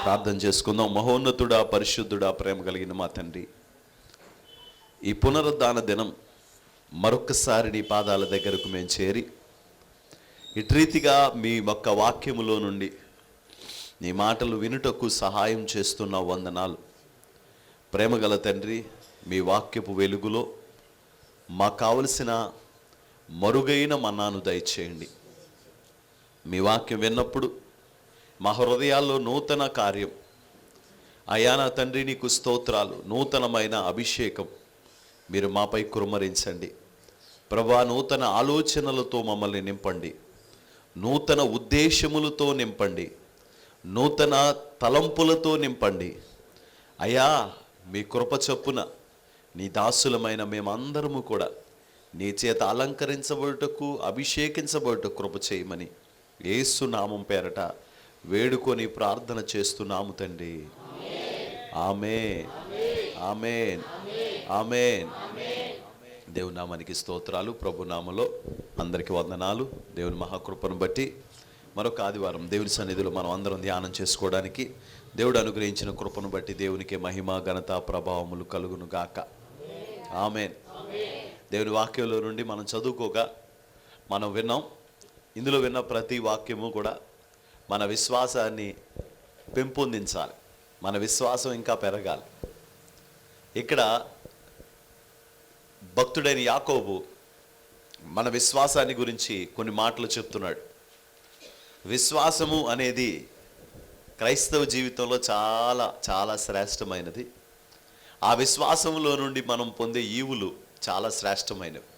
ప్రార్థన చేసుకుందాం. మహోన్నతుడా, పరిశుద్ధుడా, ప్రేమ కలిగిన మా తండ్రి, ఈ పునరుద్ధాన దినం మరొక్కసారి నీ పాదాల దగ్గరకు మేము చేరి ఇటు రీతిగా మీ ఒక్క వాక్యములో నుండి నీ మాటలు వినుటకు సహాయం చేస్తున్న వందనాలు. ప్రేమగల తండ్రి, మీ వాక్యపు వెలుగులో మాకు కావలసిన మరుగైన మన్నాను దయచేయండి. మీ వాక్యం విన్నప్పుడు మా హృదయాల్లో నూతన కార్యం, అయా నా తండ్రి నీకు స్తోత్రాలు, నూతనమైన అభిషేకం మీరు మాపై కుమ్మరించండి ప్రభా. నూతన ఆలోచనలతో మమ్మల్ని నింపండి, నూతన ఉద్దేశములతో నింపండి, నూతన తలంపులతో నింపండి అయా. మీ కృప చొప్పున నీ దాసులమైన మేమందరము కూడా నీ చేత అలంకరించబడుటకు, అభిషేకించబడుటకు కృప చేయమని యేసు నామం పేరట వేడుకొని ప్రార్థన చేస్తున్నాము తండ్రి. ఆమేన్, ఆమేన్, ఆమేన్. దేవుని నామానికి స్తోత్రాలు. ప్రభు నామలో అందరికీ వందనాలు. దేవుని మహాకృపను బట్టి మరొక ఆదివారం దేవుని సన్నిధిలో మనం అందరం ధ్యానం చేసుకోవడానికి దేవుడు అనుగ్రహించిన కృపను బట్టి దేవునికి మహిమ, ఘనత, ప్రభావములు కలుగును గాక. ఆమేన్. దేవుని వాక్యంలో నుండి మనం చదువుకోగా మనం విన్నాం. ఇందులో విన్న ప్రతి వాక్యము కూడా మన విశ్వాసాన్ని పెంపొందించాలి, మన విశ్వాసం ఇంకా పెరగాలి. ఇక్కడ భక్తుడైన యాకోబు మన విశ్వాసాన్ని గురించి కొన్ని మాటలు చెప్తున్నాడు. విశ్వాసము అనేది క్రైస్తవ జీవితంలో చాలా చాలా శ్రేష్టమైనది. ఆ విశ్వాసంలో నుండి మనం పొందే ఈవులు చాలా శ్రేష్టమైనవి.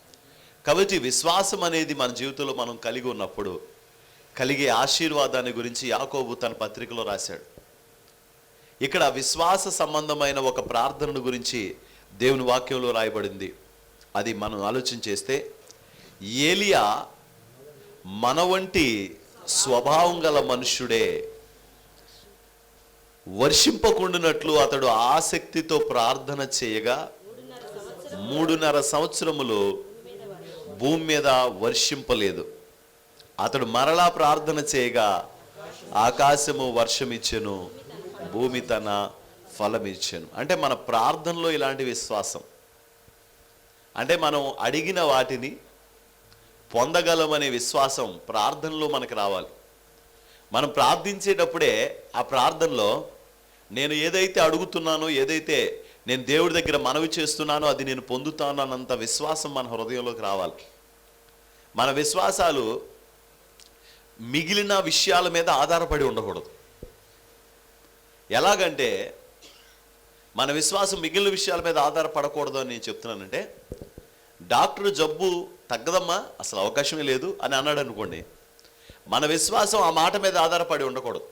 కాబట్టి విశ్వాసం అనేది మన జీవితంలో మనం కలిగి ఉన్నప్పుడు కలిగే ఆశీర్వాదాన్ని గురించి యాకోబు తన పత్రికలో రాశాడు. ఇక్కడ విశ్వాస సంబంధమైన ఒక ప్రార్థనను గురించి దేవుని వాక్యంలో రాయబడింది. అది మనం ఆలోచన చేస్తే, ఏలియా మన వంటి స్వభావం గల మనుష్యుడే, వర్షింపకుండునట్లు అతడు ఆసక్తితో ప్రార్థన చేయగా 3.5 సంవత్సరములు భూమి మీద వర్షింపలేదు. అతడు మరలా ప్రార్థన చేయగా ఆకాశము వర్షమిచ్చెను, భూమి తన ఫలమిచ్చెను. అంటే మన ప్రార్థనలో ఇలాంటి విశ్వాసం, అంటే మనం అడిగిన వాటిని పొందగలమనే విశ్వాసం ప్రార్థనలో మనకు రావాలి. మనం ప్రార్థించేటప్పుడే ఆ ప్రార్థనలో నేను ఏదైతే అడుగుతున్నానో, ఏదైతే నేను దేవుడి దగ్గర మనవి చేస్తున్నానో అది నేను పొందుతాను అన్నంత విశ్వాసం మన హృదయంలోకి రావాలి. మన విశ్వాసాలు మిగిలిన విషయాల మీద ఆధారపడి ఉండకూడదు. ఎలాగంటే మన విశ్వాసం మిగిలిన విషయాల మీద ఆధారపడకూడదు అని నేను చెప్తున్నానంటే, డాక్టర్ జబ్బు తగ్గదమ్మా, అసలు అవకాశమే లేదు అని అన్నాడు అనుకోండి, మన విశ్వాసం ఆ మాట మీద ఆధారపడి ఉండకూడదు.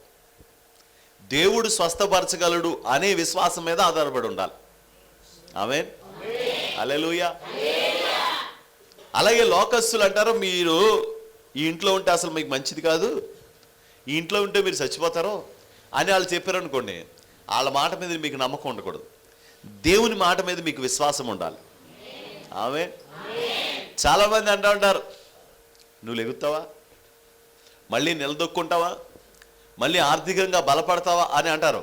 దేవుడు స్వస్థపరచగలడు అనే విశ్వాసం మీద ఆధారపడి ఉండాలి. ఆమేన్, హల్లెలూయా. అలాగే లోకస్తులు అంటారు, మీరు ఈ ఇంట్లో ఉంటే అసలు మీకు మంచిది కాదు, ఈ ఇంట్లో ఉంటే మీరు చచ్చిపోతారో అని వాళ్ళు చెప్పారనుకోండి, వాళ్ళ మాట మీద మీకు నమ్మకం ఉండకూడదు. దేవుని మాట మీద మీకు విశ్వాసం ఉండాలి. ఆమేన్. చాలామంది అంటూ ఉంటారు, నువ్వు లెగుతావా, మళ్ళీ నిలదొక్కుంటావా, మళ్ళీ ఆర్థికంగా బలపడతావా అని అంటారు.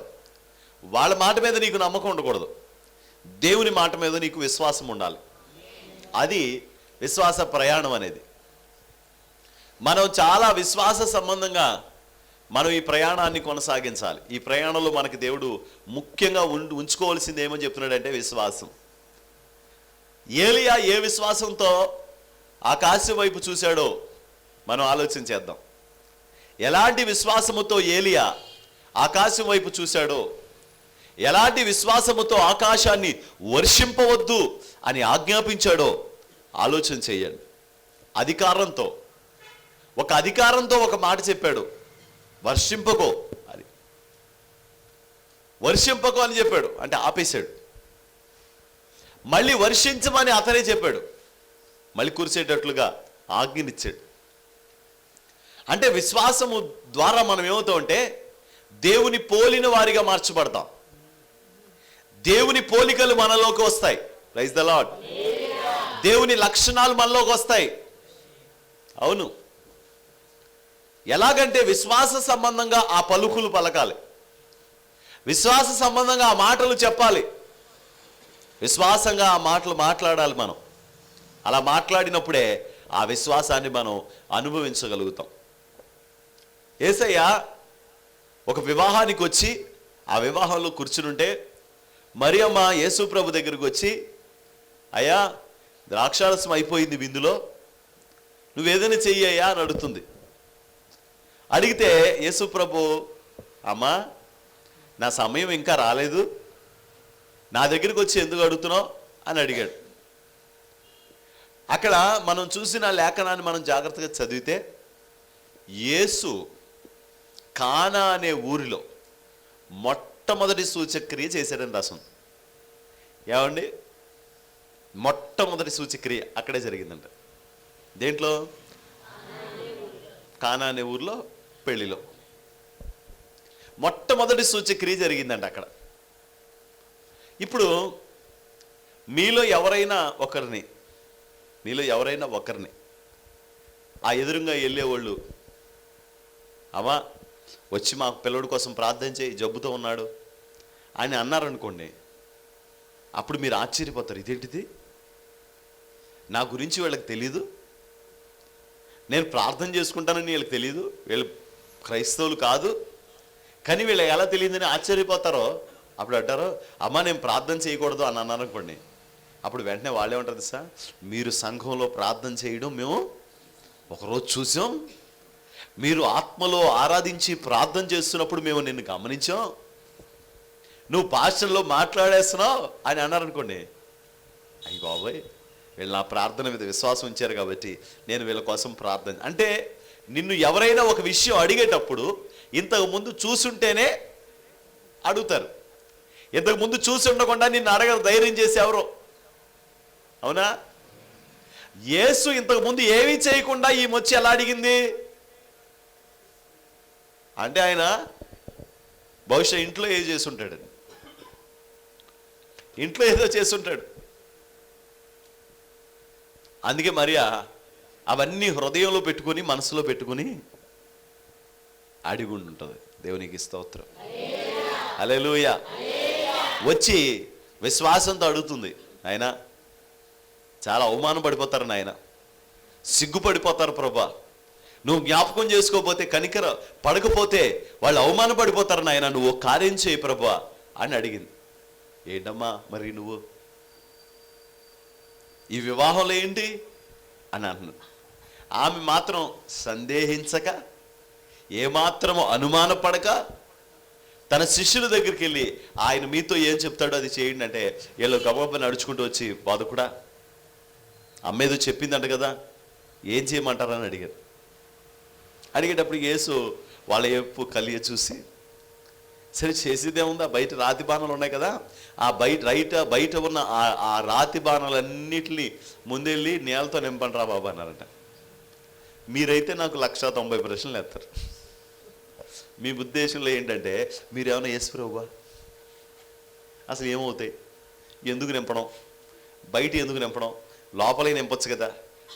వాళ్ళ మాట మీద నీకు నమ్మకం ఉండకూడదు, దేవుని మాట మీద నీకు విశ్వాసం ఉండాలి. అది విశ్వాస ప్రయాణం అనేది. మనం చాలా విశ్వాస సంబంధంగా మనం ఈ ప్రయాణాన్ని కొనసాగించాలి. ఈ ప్రయాణంలో మనకి దేవుడు ముఖ్యంగా ఉంచుకోవాల్సింది ఏమని చెప్తున్నాడంటే విశ్వాసం. ఏలియా ఏ విశ్వాసంతో ఆకాశం వైపు చూశాడో మనం ఆలోచన చేద్దాం. ఎలాంటి విశ్వాసముతో ఏలియా ఆకాశం వైపు చూశాడో, ఎలాంటి విశ్వాసముతో ఆకాశాన్ని వర్షింపవద్దు అని ఆజ్ఞాపించాడో ఆలోచన చేయండి. అధికారంతో, ఒక అధికారంతో ఒక మాట చెప్పాడు, వర్షింపకో అని. వర్షింపకో అని చెప్పాడు అంటే ఆపేశాడు. మళ్ళీ వర్షించమని అతనే చెప్పాడు, మళ్ళీ కురిసేటట్లుగా ఆజ్ఞనిచ్చాడు. అంటే విశ్వాసము ద్వారా మనం ఏమవుతామంటే దేవుని పోలిన వారిగా మార్చబడతాం. దేవుని పోలికలు మనలోకి వస్తాయి. Praise the Lord. దేవుని లక్షణాలు మనలోకి వస్తాయి. అవును, ఎలాగంటే విశ్వాస సంబంధంగా ఆ పలుకులు పలకాలి. విశ్వాస సంబంధంగా ఆ మాటలు చెప్పాలి, విశ్వాసంగా ఆ మాటలు మాట్లాడాలి. మనం అలా మాట్లాడినప్పుడే ఆ విశ్వాసాన్ని మనం అనుభవించగలుగుతాం. యేసయ్య ఒక వివాహానికి వచ్చి ఆ వివాహంలో కూర్చునుంటే మరియమ్మ యేసు ప్రభు దగ్గరికి వచ్చి, అయ్యా ద్రాక్షారసం అయిపోయింది విందులో, నువ్వేదైనా చెయ్యయ్యా అని అడుగుతుంది. అడిగితే యేసు ప్రభు, అమ్మా నా సమయం ఇంకా రాలేదు, నా దగ్గరికి వచ్చి ఎందుకు అడుగుతున్నావు అని అడిగాడు. అక్కడ మనం చూసిన లేఖనాన్ని మనం జాగ్రత్తగా చదివితే యేసు కానా అనే ఊరిలో మొట్టమొదటి సూచక్రియ చేశాడని రాసింది. ఏమండి, మొట్టమొదటి సూచక్రియ అక్కడే జరిగిందంట. దేంట్లో? కానా అనే ఊరిలో పెళ్లిలో మొట్టమొదటి సూచక్రియ జరిగిందంట అక్కడ. ఇప్పుడు మీలో ఎవరైనా ఒకరిని ఆ ఎదురుగా వెళ్ళేవాళ్ళు, అమ్మా వచ్చి మా పిల్లడి కోసం ప్రార్థన చేయి, జబ్బుతో ఉన్నాడు అని అన్నారనుకోండి, అప్పుడు మీరు ఆశ్చర్యపోతారు. ఇదేంటిది, నా గురించి వీళ్ళకి తెలీదు, నేను ప్రార్థన చేసుకుంటానని వీళ్ళకి తెలీదు, వీళ్ళు క్రైస్తవులు కాదు, కానీ వీళ్ళు ఎలా తెలియదని ఆశ్చర్యపోతారో. అప్పుడు అంటారు, అమ్మ నేను ప్రార్థన చేయకూడదు అని అన్నారు అనుకోండి, అప్పుడు వెంటనే వాళ్ళే ఉంటారు సార్, మీరు సంఘంలో ప్రార్థన చేయడం మేము ఒకరోజు చూసాం, మీరు ఆత్మలో ఆరాధించి ప్రార్థన చేస్తున్నప్పుడు మేము నిన్ను గమనించాం, నువ్వు భాషల్లో మాట్లాడేస్తున్నావు అని అన్నారనుకోండి, అయ్యి బాబోయ్ వీళ్ళు నా ప్రార్థన మీద విశ్వాసం ఉంచారు కాబట్టి నేను వీళ్ళ కోసం ప్రార్థన. అంటే నిన్ను ఎవరైనా ఒక విషయం అడిగేటప్పుడు ఇంతకు ముందు చూసుంటేనే అడుగుతారు, ఇంతకు ముందు చూసి ఉండకుండా నిన్ను అడగరు, ధైర్యం చేసి ఎవరో. అవునా? యేసు ఇంతకు ముందు ఏమీ చేయకుండా ఈమె వచ్చి ఎలా అడిగింది అంటే ఆయన బహుశా ఇంట్లో ఏదో చేస్తుంటాడు, ఇంట్లో ఏదో చేస్తుంటాడు. అందుకే మరియా అవన్నీ హృదయంలో పెట్టుకుని మనసులో పెట్టుకుని అడిగి ఉంటుంది. దేవునికి స్తోత్రం, హల్లెలూయా. వచ్చి విశ్వాసంతో అడుగుతుంది. ఆయన చాలా అవమానం పడిపోతారు, నాయన సిగ్గుపడిపోతారు ప్రభా, నువ్వు జ్ఞాపకం చేసుకోకపోతే, కనికర పడకపోతే వాళ్ళు అవమాన పడిపోతారు నాయన, నువ్వు కార్యం చేయి ప్రభా అని అడిగింది. ఏంటమ్మా మరి నువ్వు ఈ వివాహంలో ఏంటి అని అంటున్నాడు. ఆమె మాత్రం సందేహించక, ఏమాత్రము అనుమానపడక తన శిష్యుల దగ్గరికి వెళ్ళి, ఆయన మీతో ఏం చెప్తాడో అది చేయండి అంటే, వీళ్ళు గబగబా నడుచుకుంటూ వచ్చి, బాధకుడా అమ్మేదో చెప్పిందంట కదా, ఏం చేయమంటారని అడిగారు. అడిగేటప్పుడు యేసు వాళ్ళ వైపు కలియ చూసి, సరే చేసేదేముందా, బయట రాతి బాణాలు ఉన్నాయి కదా, ఆ బయట ఉన్న ఆ రాతి బాణాలన్నిటినీ ముందెళ్ళి నేలతో నింపండి రా బాబు అన్నారంట. మీరైతే నాకు 190 ప్రశ్నలు వేస్తారు. మీ ఉద్దేశంలో ఏంటంటే, మీరేమైనా యేసు ప్రభువా, అసలు ఏమవుతాయి, ఎందుకు నింపడం, బయట ఎందుకు నింపడం, లోపలే నింపొచ్చు కదా,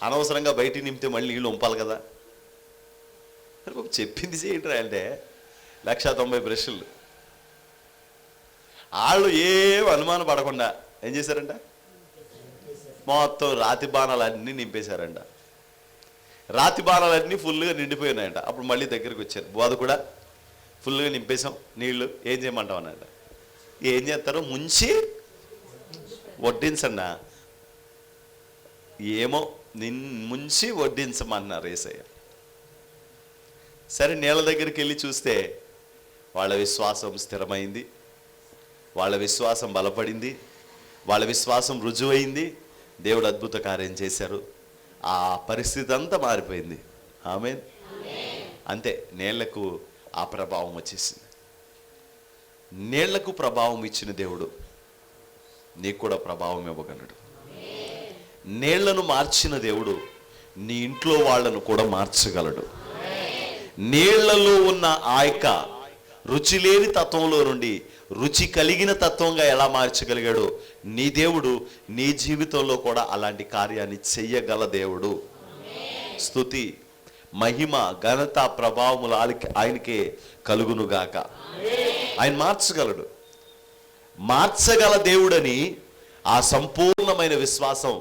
అనవసరంగా బయట నింపితే మళ్ళీ నీళ్ళు ఉంపాలి కదా. మరి బాబు చెప్పింది చేయండి అంటే 190 ప్రశ్నలు. వాళ్ళు ఏం అనుమానం పడకుండా ఏం చేశారంట, మొత్తం రాతి బాణాలన్నీ నింపేశారంట. రాతి బాణాలన్నీ ఫుల్గా నిండిపోయినాయంట. అప్పుడు మళ్ళీ దగ్గరికి వచ్చారు, బోధ కూడా ఫుల్గా నింపేశాం, నీళ్ళు ఏం చేయమంటాం అన్నట. ఏం చేస్తారో ముంచి వడ్డించండి, ఏమో ముంచి వడ్డించమన్నారు యేసయ్య. సరే నీళ్ళ దగ్గరికి వెళ్ళి చూస్తే వాళ్ళ విశ్వాసం స్థిరమైంది, వాళ్ళ విశ్వాసం బలపడింది, వాళ్ళ విశ్వాసం రుజువైంది. దేవుడు అద్భుత కార్యం చేశారు, ఆ పరిస్థితి అంతా మారిపోయింది. ఆమేన్. అంతే, నీళ్లకు ఆ ప్రభావం వచ్చేసింది. నీళ్లకు ప్రభావం ఇచ్చిన దేవుడు నీకు కూడా ప్రభావం ఇవ్వగలడు. నీళ్లను మార్చిన దేవుడు నీ ఇంట్లో వాళ్ళను కూడా మార్చగలడు. నీళ్లలో ఉన్న ఆ యొక్క రుచి లేని తత్వంలో నుండి రుచి కలిగిన తత్వంగా ఎలా మార్చగలిగాడో నీ దేవుడు నీ జీవితంలో కూడా అలాంటి కార్యాన్ని చెయ్యగల దేవుడు. స్తుతి, మహిమ, ఘనత, ప్రభావములు ఆయనకే కలుగునుగాక. ఆయన మార్చగలడు. మార్చగల దేవుడని ఆ సంపూర్ణమైన విశ్వాసం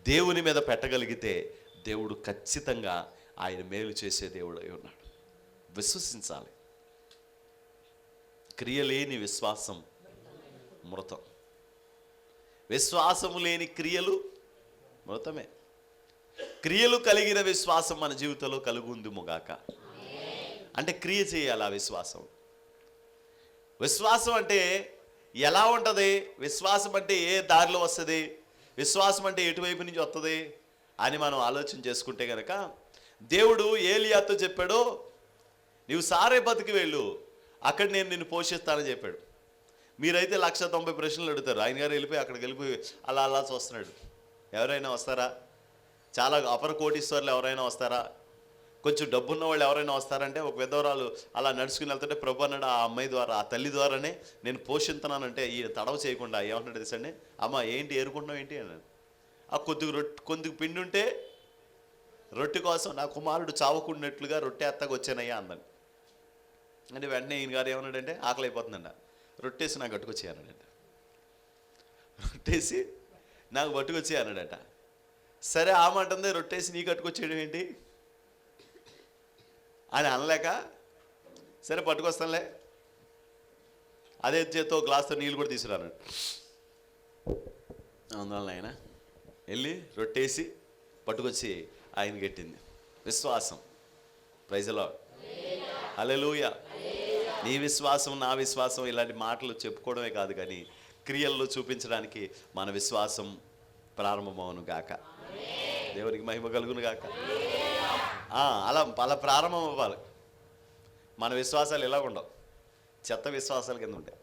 దేవుని మీద పెట్టగలిగితే దేవుడు ఖచ్చితంగా ఆయన మేలు చేసే దేవుడు అయి ఉన్నాడు. విశ్వసించాలి. క్రియలేని విశ్వాసం మృతం. విశ్వాసము లేని క్రియలు మృతమే. క్రియలు కలిగిన విశ్వాసం మన జీవితంలో కలుగుందుముగాక. అంటే క్రియ చేయాలి. ఆ విశ్వాసం, విశ్వాసం అంటే ఎలా ఉంటుంది? విశ్వాసం అంటే ఏ దారిలో వస్తుంది? విశ్వాసం అంటే ఎటువైపు నుంచి వస్తుంది అని మనం ఆలోచన చేసుకుంటే కనుక, దేవుడు ఏలియాతో చెప్పాడు, నీవు సారేపతికి వెళ్ళు, అక్కడ నేను నిన్ను పోషిస్తానని చెప్పాడు. మీరైతే 190 ప్రశ్నలు అడుగుతారు. ఆయన గారు వెళ్ళిపోయి అక్కడికి వెళ్ళిపోయి అలా అలా చూస్తున్నాడు. ఎవరైనా వస్తారా? చాలా అపర కోటీశ్వర్లు ఎవరైనా వస్తారా? కొంచెం డబ్బున్న వాళ్ళు ఎవరైనా వస్తారంటే, ఒక విధవరాలు అలా నడుచుకుని వెళ్తుంటే ప్రభు అన్నాడు ఆ అమ్మాయి ద్వారా, ఆ తల్లి ద్వారానే నేను పోషిస్తున్నానంటే ఈయన తడవ చేయకుండా ఏమంటాడు తెలుసండి, అమ్మ ఏంటి ఏరుకుంటున్నావు ఏంటి అన్నాడు. ఆ కొద్దిగా పిండి ఉంటే రొట్టె కోసం నా కుమారుడు చావుకున్నట్లుగా రొట్టె ఎత్తగా వచ్చానయ్యా అందని. అంటే వెంటనే ఈయన గారు ఏమన్నాడంటే, ఆకలి అయిపోతుందంట, రొట్టేసి నాకు పట్టుకొచ్చేయి అన్నాడంట. రొట్టేసి నాకు పట్టుకొచ్చేయి అన్నాడట. సరే ఆమంటుంది, రొట్టేసి నీ కట్టుకొచ్చేయడం ఏంటి అని అనలేక, సరే పట్టుకొస్తానులే, అదే చేత్తో గ్లాస్తో నీళ్ళు కూడా తీసుకురాను. అందువల్ల ఆయన వెళ్ళి రొట్టేసి పట్టుకొచ్చి ఆయన కట్టింది. విశ్వాసం. Praise the Lord. హల్లెలూయా. నీ విశ్వాసం నా విశ్వాసం ఇలాంటి మాటలు చెప్పుకోవడమే కాదు, కానీ క్రియల్లో చూపించడానికి మన విశ్వాసం ప్రారంభమవును గాక. దేవునికి మహిమ కలుగును గాక. అలా ప్రారంభం అవ్వాలి. మన విశ్వాసాలు ఎలాగ ఉండవు, చెత్త విశ్వాసాల కింద ఉంటాయి.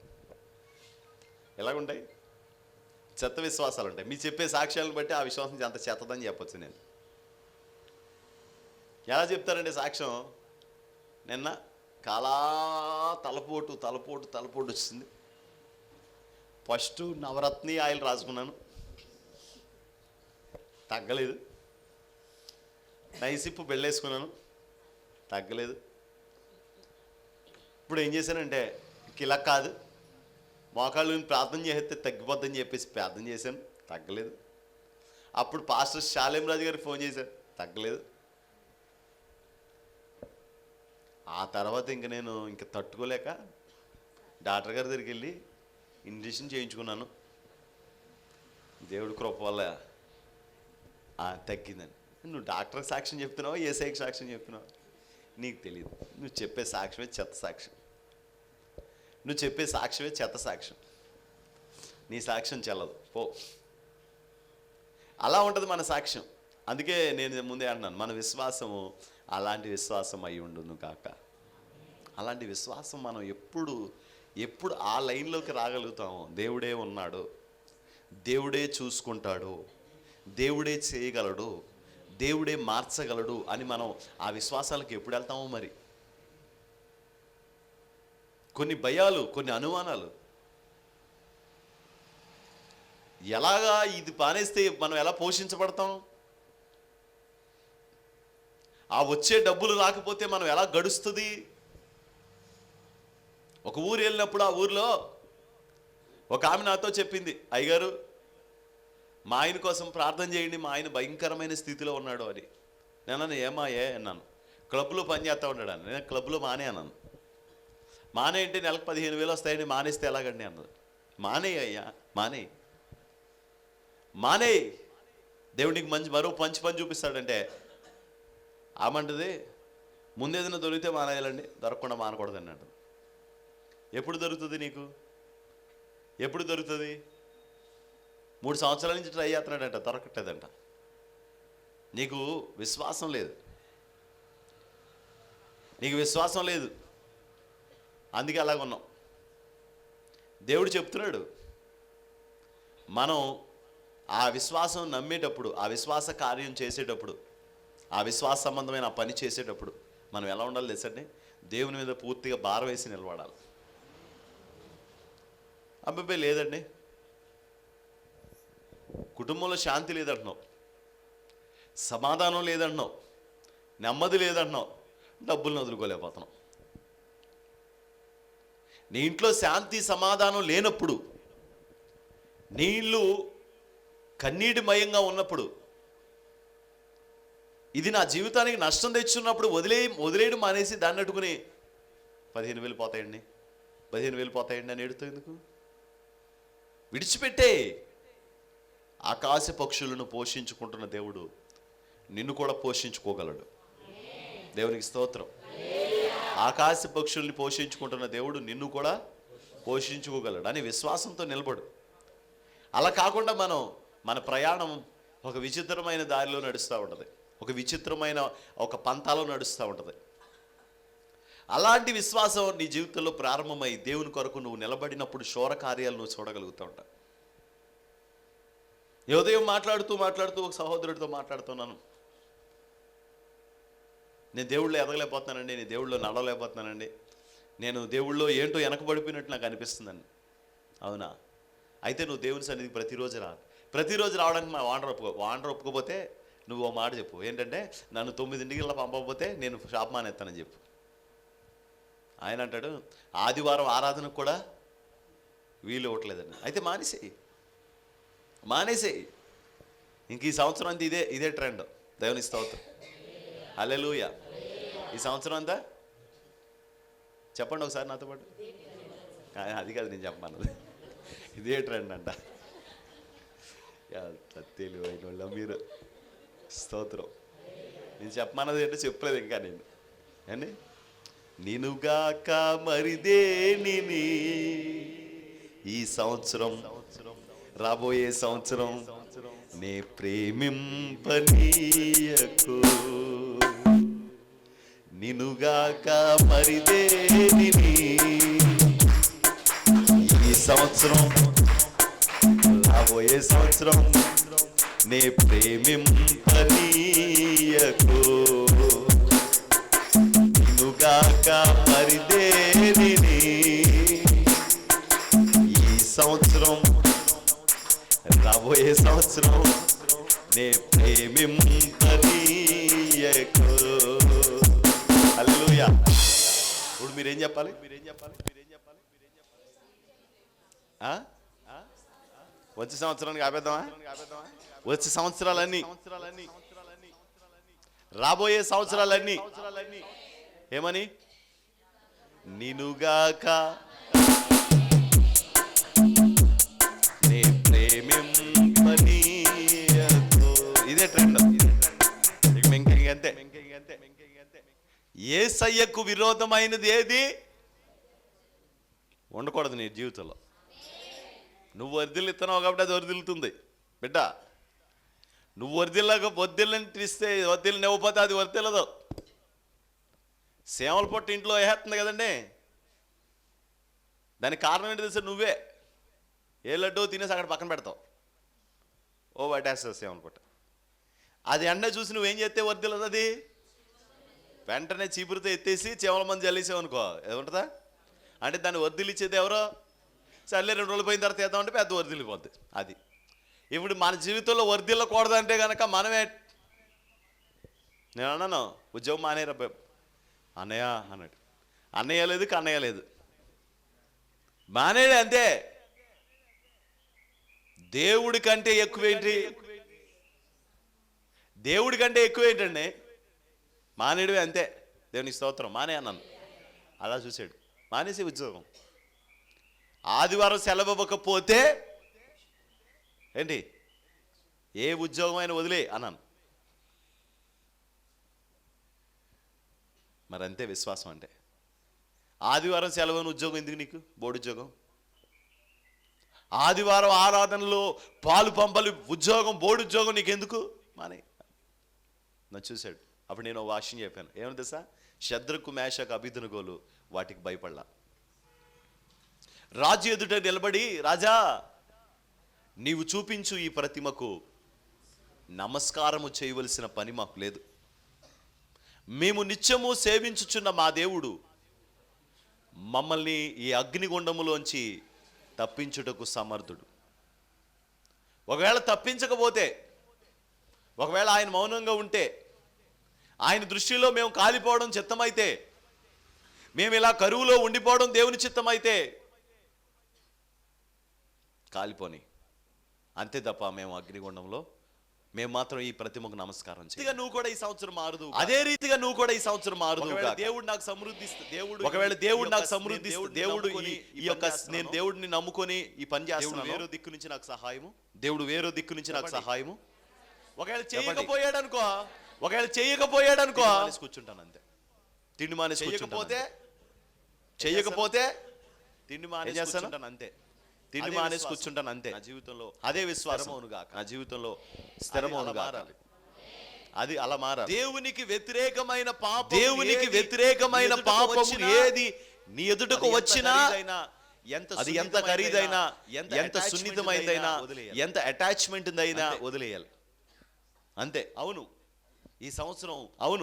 ఎలాగుంటాయి? చెత్త విశ్వాసాలు ఉంటాయి. మీరు చెప్పే సాక్ష్యాలను బట్టి ఆ విశ్వాసం అంత చెత్తదని చెప్పొచ్చు. నేను ఎలా చెప్తారండి సాక్ష్యం? నిన్న చాలా తలపోటు వచ్చింది. ఫస్ట్ నవరత్ని ఆయిల్ రాసుకున్నాను, తగ్గలేదు. నైసిప్పు బెళ్ళేసుకున్నాను, తగ్గలేదు. ఇప్పుడు ఏం చేశానంటే, ఇలా కాదు, మోకాళ్ళు ప్రార్థన చేస్తే తగ్గిపోద్దని చెప్పేసి ప్రార్థన చేశాను, తగ్గలేదు. అప్పుడు పాస్టర్ శాలేం రాజు గారికి ఫోన్ చేశాను, తగ్గలేదు. ఆ తర్వాత నేను తట్టుకోలేక డాక్టర్ గారి దగ్గరికి వెళ్ళి ఇంజెక్షన్ చేయించుకున్నాను. దేవుడి కృప వల్ల తగ్గిందని. నువ్వు డాక్టర్కి సాక్ష్యం చెప్తున్నావా, ఏసైకి సాక్ష్యం చెప్తున్నావా నీకు తెలియదు. నువ్వు చెప్పే సాక్ష్యమే చెత్త సాక్ష్యం. నువ్వు చెప్పే సాక్ష్యమే చెత్త సాక్ష్యం. నీ సాక్ష్యం చెల్లదు, పో. అలా ఉంటుంది మన సాక్ష్యం. అందుకే నేను ముందే అంటున్నాను, మన విశ్వాసము అలాంటి విశ్వాసం అయి ఉండును కాక. అలాంటి విశ్వాసం మనం ఎప్పుడు ఆ లైన్లోకి రాగలుగుతాము. దేవుడే ఉన్నాడు, దేవుడే చూసుకుంటాడు, దేవుడే చేయగలడు, దేవుడే మార్చగలడు అని మనం ఆ విశ్వాసాలకు ఎప్పుడు వెళ్తామో. మరి కొన్ని భయాలు, కొన్ని అనుమానాలు, ఎలాగా ఇది పానేస్తే మనం ఎలా పోషించబడతాం, ఆ వచ్చే డబ్బులు రాకపోతే మనం ఎలా గడుస్తుంది. ఒక ఊరు వెళ్ళినప్పుడు ఆ ఊరిలో ఒక ఆమె నాతో చెప్పింది, అయ్యగారు మా ఆయన కోసం ప్రార్థన చేయండి, మా ఆయన భయంకరమైన స్థితిలో ఉన్నాడు అని. నేను ఏమాయే అన్నాను. క్లబ్లో పనిచేస్తూ ఉన్నాడు. నేను క్లబ్లో మానే అన్నాను. మానే అంటే నెలకు 15,000 వస్తాయని, మానేస్తే ఎలాగండి అన్నది. మానే అయ్యా, మానే దేవుడికి మరో మంచి పని చూపిస్తాడంటే. ఆమంటది, ముందేదైనా దొరికితే మానేయాలండి, దొరకకుండా మానకూడదు అన్నాడు. ఎప్పుడు దొరుకుతుంది నీకు? ఎప్పుడు దొరుకుతుంది? 3 సంవత్సరాల నుంచి ట్రై చేస్తున్నాడంట, దొరకట్లేదంట. నీకు విశ్వాసం లేదు, నీకు విశ్వాసం లేదు, అందుకే అలాగున్నాం. దేవుడు చెప్తున్నాడు, మనం ఆ విశ్వాసం నమ్మేటప్పుడు, ఆ విశ్వాస కార్యం చేసేటప్పుడు, ఆ విశ్వాస సంబంధమైన ఆ పని చేసేటప్పుడు మనం ఎలా ఉండాలి తెలుసండి? దేవుని మీద పూర్తిగా భారం వేసి నిలబడాలి. అబ్బాయి లేదండి, కుటుంబంలో శాంతి లేదంటున్నావు, సమాధానం లేదంటున్నావు, నెమ్మది లేదంటున్నావు, డబ్బులను వదులుకోలేకపోతున్నావు. నీ ఇంట్లో శాంతి సమాధానం లేనప్పుడు, నీళ్ళు కన్నీటిమయంగా ఉన్నప్పుడు, ఇది నా జీవితానికి నష్టం తెచ్చున్నప్పుడు వదిలేయడం మానేసి దాన్ని అట్టుకుని 15,000 పోతాయండి, 15,000 పోతాయండి అని ఎడుతూ ఎందుకు? విడిచిపెట్టే. ఆకాశ పక్షులను పోషించుకుంటున్న దేవుడు నిన్ను కూడా పోషించుకోగలడు. దేవునికి స్తోత్రం. ఆకాశ పక్షుల్ని పోషించుకుంటున్న దేవుడు నిన్ను కూడా పోషించుకోగలడు అని విశ్వాసంతో నిలబడు. అలా కాకుండా మన ప్రయాణం ఒక విచిత్రమైన దారిలో నడుస్తూ ఉంటుంది, ఒక విచిత్రమైన ఒక పంతాలో నడుస్తూ ఉంటుంది. అలాంటి విశ్వాసం నీ జీవితంలో ప్రారంభమై దేవుని కొరకు నువ్వు నిలబడినప్పుడు శోర కార్యాలు నువ్వు చూడగలుగుతూ ఉంటావు. ఈ ఉదయం మాట్లాడుతూ ఒక సహోదరుడితో మాట్లాడుతున్నాను. నేను దేవుళ్ళో ఎదగలేకపోతున్నానండి, నేను దేవుళ్ళో నడవలేకపోతున్నానండి, నేను దేవుళ్ళో ఏంటో వెనకబడిపోయినట్టు నాకు అనిపిస్తుందండి. అవునా? అయితే నువ్వు దేవుని సన్నిధికి ప్రతిరోజు రావడానికి మా వాండర్ ఒప్పుకోపోతే నువ్వు ఓ మాట చెప్పు. ఏంటంటే, నన్ను 9 పంపకపోతే నేను షాప్ మానేస్తానని చెప్పు. ఆయన అంటాడు, ఆదివారం ఆరాధనకు కూడా వీలు ఇవ్వట్లేదండి. అయితే మానేసేయి. ఇంక ఈ సంవత్సరం అంతా ఇదే ట్రెండ్. దేవుని స్తోత్రం. హల్లెలూయా. ఈ సంవత్సరం అంతా చెప్పండి ఒకసారి నాతో పాటు. అది కాదు నేను చెప్పమన్నది, ఇదే ట్రెండ్ అంట. తెలివైన వాళ్ళ మీరు. స్తోత్రం. నేను చెప్పమన్నది ఏంటో చెప్పలేదు ఇంకా నేను. అండి, నినుగాక మరిదేనిని ఈ సంవత్సరం, రాబోయే సంవత్సరం నే ప్రేమింపనీయకు. నినుగాక మరిదేనిని ఈ సంవత్సరం, రాబోయే సంవత్సరం నే ప్రేమింపనీయకు. నినుగాక మరిదేనిని ఈ సంవత్సరం, రాబోయే సంవత్సరం నే ప్రేమింపనీయకు. హల్లెలూయా. ఇప్పుడు మీరేం చెప్పాలి? వచ్చే సంవత్సరానికి ఆపేద్దామా? వచ్చే సంవత్సరాలన్నీ, రాబోయే సంవత్సరాలన్నీ ఏమని? నినుగాక నే ప్రేమింపనీయకు. ఇదే ట్రెండ్. ఇంకంతే. యేసయ్యకు విరోధమైనది ఏది ఉండకూడదు నీ జీవితంలో. నువ్వు వర్ధిల్లుతున్నావు కాబట్టి అది వర్ధిల్లుతుంది బిడ్డ. నువ్వు వద్దిల్లనివ్వకపోతే అది వర్ధిల్లదు. సేవల పొట్టు ఇంట్లో వేస్తుంది కదండి, దానికి కారణం ఏంటి తెలుసా? నువ్వే. ఏ లడ్డూ తినేసి అక్కడ పక్కన పెడతావు, ఓ వాటేస్తుంది సేవల పొట్టు. అది ఎండ చూసి నువ్వేం చేస్తే వర్ధిల్లదు. అది వెంటనే చీపురుతో ఎత్తేసి చేవల మంది జల్లేసావు అనుకో, ఏముంటుందా? అంటే దాన్ని వర్ధిల్లిచ్చేది ఎవరో? సర్లే 2 రోజులు పోయిన తర్వాత చేద్దామంటే పెద్ద వర్ధిల్లిపోద్ది. అది ఇప్పుడు మన జీవితంలో వర్ధిల్లకూడదంటే కనుక మనమే. నేను అన్నాను, ఉద్యోగం మానేరా అన్నయ్య అన్నాడు. అన్నయ్య లేదు, కన్నయ్య లేదు, మానేడు అంతే. దేవుడి కంటే ఎక్కువేంటి? దేవుడి కంటే ఎక్కువేంటండి? మానేడువే అంతే. దేవునికి స్తోత్రం. మానే అన్నాను. అలా చూశాడు, మానేసి ఉద్యోగం. ఆదివారం సెలవు ఇవ్వకపోతే ఏంటి? ఏ ఉద్యోగం అయినా వదిలే అన్నాను. మరి అంతే విశ్వాసం అంటే. ఆదివారం సెలవుని ఉద్యోగం ఎందుకు నీకు? బోర్డు ఉద్యోగం. ఆదివారం ఆరాధనలో పాలు పంపలు ఉద్యోగం, బోర్డు ఉద్యోగం నీకెందుకు? మానే. నన్ను చూశాడు. అప్పుడు నేను వాక్యం చెప్పాను. ఏమని తెలుసా? శద్రకు, మేషకు, అబేద్నెగోలు వాటికి భయపడలా. రాజు ఎదుట నిలబడి, రాజా నీవు చూపించు ఈ ప్రతిమకు నమస్కారము చేయవలసిన పని మాకు లేదు. మేము నిత్యము సేవించుచున్న మా దేవుడు మమ్మల్ని ఈ అగ్నిగుండములోంచి తప్పించుటకు సమర్థుడు. ఒకవేళ తప్పించకపోతే, ఒకవేళ ఆయన మౌనంగా ఉంటే, ఆయన దృష్టిలో మేము కాలిపోవడం చిత్తమైతే, మేము ఇలా కరువులో ఉండిపోవడం దేవుని చిత్తం అయితే కాలిపోని, అంతే తప్ప మేము అగ్నిగుండంలో మేము మాత్రం ఈ ప్రతిమకు నమస్కారం చేయాలి. నువ్వు కూడా ఈ సంవత్సరం మారదు. అదే రీతిగా నువ్వు కూడా ఈ సంవత్సరం మారదు. దేవుడు నాకు సమృద్ధి ఒకవేళ దేవుడు నాకు సమృద్ధి దేవుడు ఈ యొక్క నేను దేవుడిని నమ్ముకొని ఈ పని చేస్తున్నాను, వేరే దిక్కు నుంచి నాకు సహాయము, దేవుడు వేరే దిక్కు నుంచి నాకు సహాయము. ఒకవేళ చేయకపోయాడు అనుకో కూర్చుంటాను అంతే. తిండి మానేసి చెయ్యకపోతే తిండి మానేసి కూర్చుంటాను అంతే. తిండి మానేసి కూర్చుంటాను అంతే. నా జీవితంలో అదే విశ్వాసం నా జీవితంలో స్థిరమవునుగాక. అది అలా మారాలి. దేవునికి వ్యతిరేకమైన పాపము ఏది నీ ఎదుటకు వచ్చినా, అది ఎంత ఖరీదైనా, ఎంత సున్నితమైనదైనా, ఎంత అటాచ్మెంట్ అయినా వదిలేయాలి అంతే. అవును, ఈ సంవత్సరం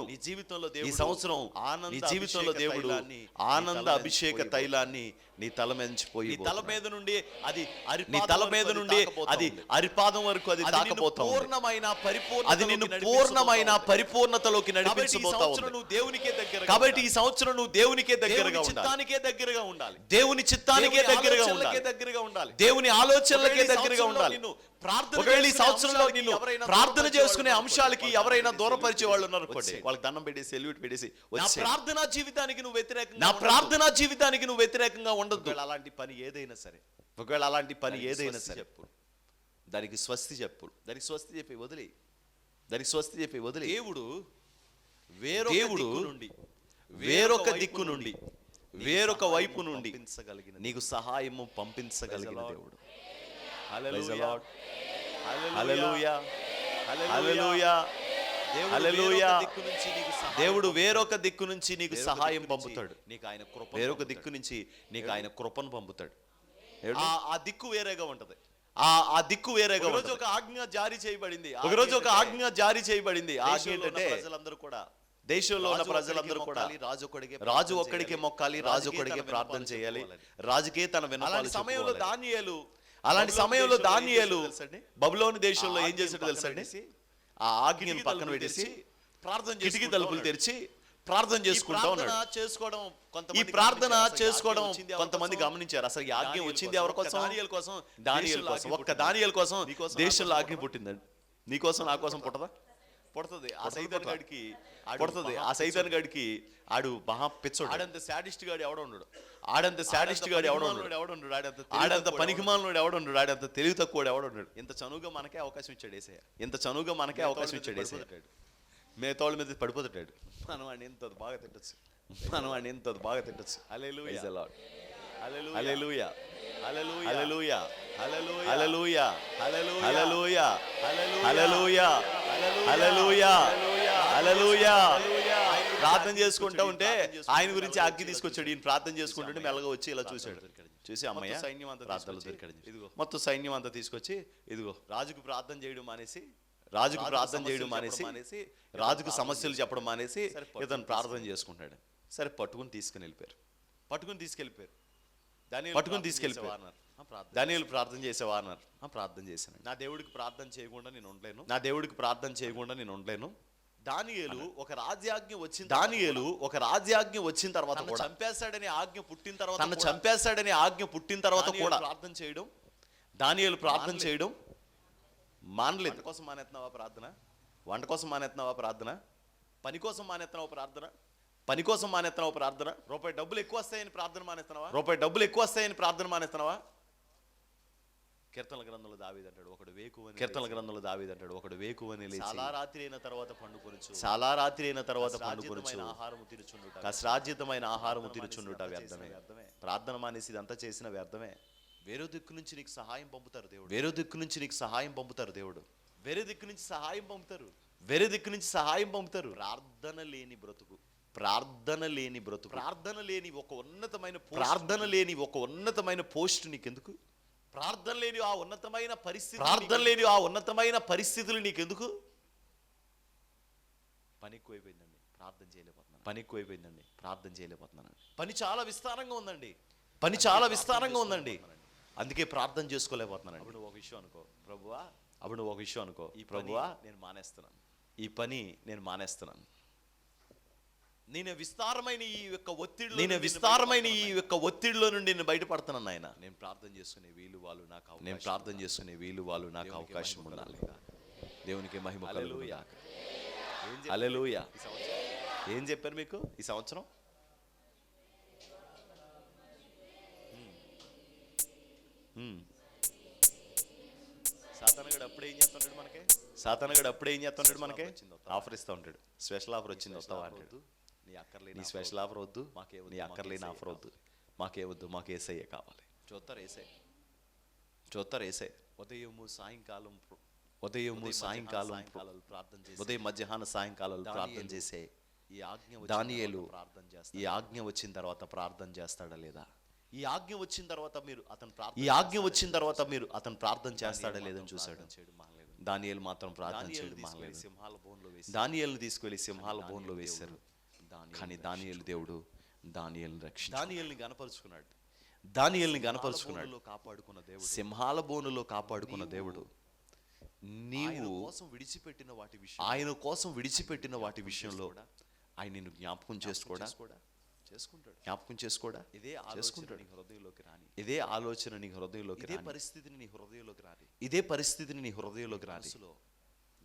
నీ జీవితంలో ఈ సంవత్సరం నీ జీవితంలో దేవుడు ఆనంద అభిషేక తైలాన్ని నీ తల మీద తల మీద నుండి అది నీ తల మీద నుండి అది అరిపాదం వరకు అది తాకపోతా ఉంది. అది నిన్ను పూర్ణమైన పరిపూర్ణతలోకి నడిపించబోతా ఉంది. కాబట్టి ఈ సంవత్సరం నువ్వు దేవునికే దగ్గరగా ఉండాలి. దేవుని చిత్తానికే దగ్గరగా ఉండాలి. దేవుని ఆలోచనలకే దగ్గరగా ఉండాలి. ఒకవేళ ఈ సంవత్సరంలో నిన్ను ప్రార్థన చేసుకునే అంశాలకి ఎవరైనా దూరపరిచే వాళ్ళు ఉన్నారు, వాళ్ళకి దండం పెట్టేసి సెల్యూట్ పెట్టేసి నా ప్రార్థనా జీవితానికి నువ్వు వ్యతిరేకంగా ఉండొద్దు. అలాంటి పని ఏదైనా సరే, ఒకవేళ అలాంటి పని ఏదైనా సరే చెప్పు, దానికి స్వస్తి చెప్పి వదిలి దేవుడు వేరొక దిక్కు నుండి వేరొక వైపు నుండి నీకు సహాయము పంపించగలిగిన దేవుడు. దేవుడు వేరొక దిక్కు నుంచి నీకు సహాయం పంపుతాడు. వేరొక దిక్కు నుంచి నీకు ఆయన కృపను పంపుతాడు. ఆ దిక్కు వేరేగా ఉంటది. ఆ దిక్కు వేరేగా ఒకరోజు ఒక ఆజ్ఞ జారీ చేయబడింది. ఆజ్ఞ ఏంటంటే ప్రజలందరూ కూడా, దేశంలో ఉన్న ప్రజలందరూ కూడా రాజు ఒక్కడికే మొక్కాలి, రాజు ఒక్కడికే ప్రార్థన చేయాలి, రాజుకే తన విన్నపాలు చెప్పుకోవాలి. అలాంటి సమయంలో దానియేలు బబులోను దేశంలో ఏం చేశాడో తెలుసండి? ఆ ఆజ్ఞను పక్కన పెట్టేసి కిటికీ తలుపులు తెరిచి ప్రార్థన చేసుకుంటా ఉన్నాడు. ఈ ప్రార్థన చేసుకోవడం కొంతమంది గమనించారు. అసలు ఈ ఆజ్ఞ వచ్చింది ఎవరి కోసం? దానియేలు కోసం. ఒక్క దానియేలు కోసం దేశంలో ఆజ్ఞ పుట్టిందండి. నీకోసం నా కోసం పుడుతుంది. ఆ సైతాన్ గడికి ఆడు మహా పిచ్చోడు. ఆడంత శాడిస్ట్ గాడు ఎవడో ఉన్నాడు. ఆడంత పనికిమాలినోడు ఎవడున్నాడు. ఆడంత తెలివి తక్కువ ఎవడున్నాడు. ఇంత చనువుగా మనకే అవకాశం ఇచ్చాడు ఏసయ్య. మేతోళ్ళ మీద పడిపోతాడు. మనం వాడిని ఎంత బాగా తిట్టచ్చు. ప్రార్థన చేసుకుంటా ఉంటే ఆయన గురించి ఆజ్ఞ తీసుకొచ్చాడు. ఈయన ప్రార్థన చేసుకుంటుంటే మెల్లగా వచ్చి ఇలా చూసి అమ్మయ్య మొత్తం సైన్యం అంతా తీసుకొచ్చి ఇదిగో రాజుకు ప్రార్థన చేయడం మానేసి రాజుకు సమస్యలు చెప్పడం మానేసి ఇతను ప్రార్థన చేసుకుంటాడు. సరే పట్టుకుని తీసుకెళ్ళిపోయారు. దానియేలు ప్రార్థన చేసేవా అన్నారు. ప్రార్థన చేశాను. నా దేవుడికి ప్రార్థన చేయకుండా నేను ఉండలేను. దానియేలు ఒక రాజ్యాజ్ఞ వచ్చిన తర్వాత కూడా చంపేస్తాడని ఆజ్ఞ పుట్టిన తర్వాత కూడా ప్రార్థన చేయడం, దానియేలు ప్రార్థన చేయడం మానలేదు. వంట కోసం మానేస్తున్నావా ప్రార్థన? పని కోసం మానేస్తున్నావా ప్రార్థన? రూపాయి డబ్బులు ఎక్కువ వస్తాయని ప్రార్థన మానేస్తున్నావా? కీర్తనల గ్రంథంలో దావీదు అంటాడు, ఒకడు వేకువని లేచి చాలా రాత్రి అయిన తర్వాత పండుకొనుచు కష్టార్జితమైన ఆహారము తినుచుండుట వ్యర్థమే. ప్రార్థన మానేసి ఇదంతా చేసిన వ్యర్థమే. వేరే దిక్కు నుంచి నీకు సహాయం పంపుతారు దేవుడు. వేరే దిక్కు నుంచి సహాయం పంపుతారు. ప్రార్థన లేని ఒక ఉన్నతమైన పోస్ట్ నీకెందుకు? ప్రార్థన లేని ఆ ఉన్నతమైన పరిస్థితులు నీకెందుకు? పని ఎక్కువైపోయిందండి, ప్రార్థన చేయలేకపోతున్నాను. పని చాలా విస్తారంగా ఉందండి, అందుకే ప్రార్థన చేసుకోలేకపోతున్నాను. అప్పుడు ఒక విషయం అనుకో, ప్రభువా ఈ ప్రభువా నేను మానేస్తున్నాను, ఈ పని నేను మానేస్తున్నాను. నేను విస్తారమైన ఈ యొక్క ఒత్తిడిలో నేను నుండి విస్తారమైన ఈ బయటపడుతున్నాను యొక్క ఒత్తిడిలో నుండి నేను బయటపడుతున్నాను నాయన. నేను ప్రార్థన చేసుకునే వీలు వాళ్ళు నాకు అవకాశం నేను ప్రార్థన చేసుకునే వీలు వాళ్ళు నాకు దేవునికి అవకాశం మహిమ ఉండాలి. కలుగును దేవునికి మహిమ కలుగును హల్లెలూయా. గాక. ఏం చెప్పారు హల్లెలూయా. ఈ సంవత్సరం? ఏం చెప్పారు మీకు ఈ సంవత్సరం? సాతానగాడు అప్పుడే ఏం చేస్తుంటాడు మనకి? సాతానగాడు అప్పుడే ఏం చేస్తుంటాడు మనకి? ఆఫర్ ఇస్తూ ఉంటాడు. స్పెషల్ ఆఫర్ వచ్చింది వస్తావా అంటాడు. నీ అక్కర్లేని నీ ఆఫర్ స్పెషల్ ఆఫర్ వద్దు, మాకే వద్దు, నీ అక్కర్లేని మాకే ఆఫర్ వద్దు, మాకే వద్దు, మాకు ఏసయ్య కావాలి. చూస్తారు ఏసే. చూస్తారు ఏసయ్య. ఉదయము సాయంకాలం ఉదయము సాయంకాలం సాయంకాలాలు ప్రార్థన చేసి ఉదయం మధ్యాహ్న సాయంకాలాలు ప్రార్థన చేసే ఈ ఆజ్ఞ వచ్చిన దానియేలు తర్వాత ప్రార్థన చేస్తాడు. ఈ ఆజ్ఞ వచ్చిన తర్వాత ప్రార్థన చేస్తాడా లేదా? ఈ ఆజ్ఞ వచ్చిన తర్వాత మీరు అతను ప్రార్థన ఈ ఆజ్ఞ వచ్చిన తర్వాత మీరు అతను ప్రార్థన చేస్తాడా లేదని చూశాడు. చేయడం మానలేదు. దానియేలు మాత్రం ప్రార్థన దానియేలు చేయడం తీసుకెళ్లి మానలేదు. సింహాల బోన్లో వేసి దానియేలును తీసుకువెళ్ళి సింహాల బోన్లో వేశారు. దానియేలు కానీ దానియేలు దేవుడు దానియేలును రక్షించాడు. దానియేలుని గనపరుచుకున్నాడు. దానియేలుని గనపరుచుకున్నాడు. బోనులో కాపాడుకున్న దేవుడు. సింహాల బోనులో కాపాడుకున్న దేవుడు ఆయన నీవు కోసం విడిచిపెట్టిన వాటి విషయం ఆయన కోసం విడిచిపెట్టిన వాటి విషయంలో ఆయన నిన్ను జ్ఞాపకం చేసుకోడా? చేసుకుంటాడు. జ్ఞాపకం చేసుకోడా? ఇదే ఆలోచన చేసుకుంటాడు. నీ హృదయంలోకి రాని, ఇదే ఆలోచన నీ హృదయంలోకి ఇదే రాని. పరిస్థితిని నీ హృదయంలోకి రాని, ఇదే పరిస్థితిని నీ హృదయంలోకి రాని. మనసులో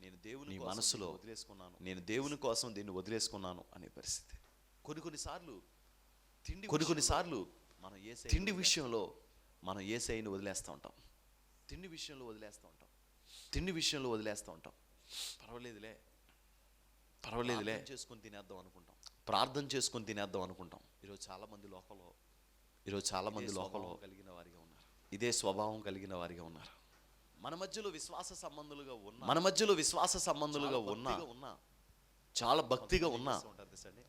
నేను దేవుని నీ కోసం మనసులో దీన్ని వదిలేసుకున్నాను. నేను దేవుని కోసం దీన్ని వదిలేసుకున్నాను అనే పరిస్థితి. కొన్నిసార్లు కొన్నిసార్లు మనం తిండి విషయంలో మనం యేసయ్యను వదిలేస్తూ ఉంటాం. తిండి విషయంలో వదిలేస్తూ ఉంటాం. తిండి విషయంలో వదిలేస్తూ ఉంటాం. పర్వాలేదులే పర్వాలేదులే చేసుకొని తినేద్దాం అనుకుంటాం. ప్రార్థన చేసుకొని తినేద్దాం అనుకుంటాం. ఈరోజు చాలా మంది లోకంలో చాలా మంది లోకంలో కలిగిన వారిగా ఉన్నారు. ఇదే స్వభావం కలిగిన వారిగా ఉన్నారు. మన మధ్యలో విశ్వాస సంబంధులుగా ఉన్న, మన మధ్యలో విశ్వాస సంబంధులుగా ఉన్న చాలా భక్తిగా ఉన్న ఉంటారు తెలుసండి.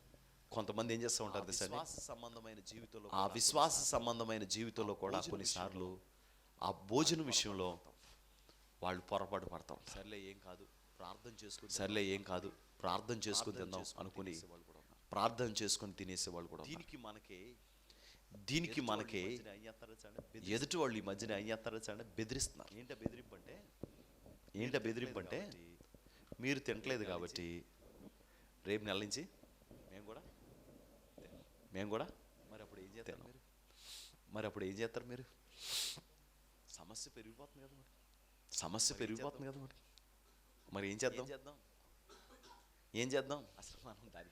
కొంతమంది ఏం చేస్తూ ఉంటారు తెలుసండి? విశ్వాస సంబంధమైన జీవితంలో ఆ విశ్వాస సంబంధమైన జీవితంలో కూడా కొన్నిసార్లు ఆ భోజనం విషయంలో వాళ్ళు పొరపాటు పడతాం. సర్లే ఏం కాదు ప్రార్థన చేసుకుని సర్లే ఏం కాదు ప్రార్థన చేసుకుని తిందాం అనుకుని వాళ్ళు కూడా ఉన్నారు. ప్రార్థన చేసుకుని తినేసే వాళ్ళు కూడా ఉన్నారు. దీనికి మనకే ఎదుటి వాళ్ళు ఈ మధ్యన ఏం చేస్తారో చూడండి, బెదిరిస్తున్నారు. ఏంట బెదిరింపు అంటే మీరు తినట్లేదు కాబట్టి రేపు నెల నుంచి మేము కూడా మరి అప్పుడు ఏం చేస్తారు మీరు? మరి అప్పుడు ఏం చేస్తారు మీరు? సమస్య పెరిగిపోతుంది కదా. సమస్య పెరిగిపోతుంది కదా. మరి ఏం చేద్దాం? అసలు మనం దానికి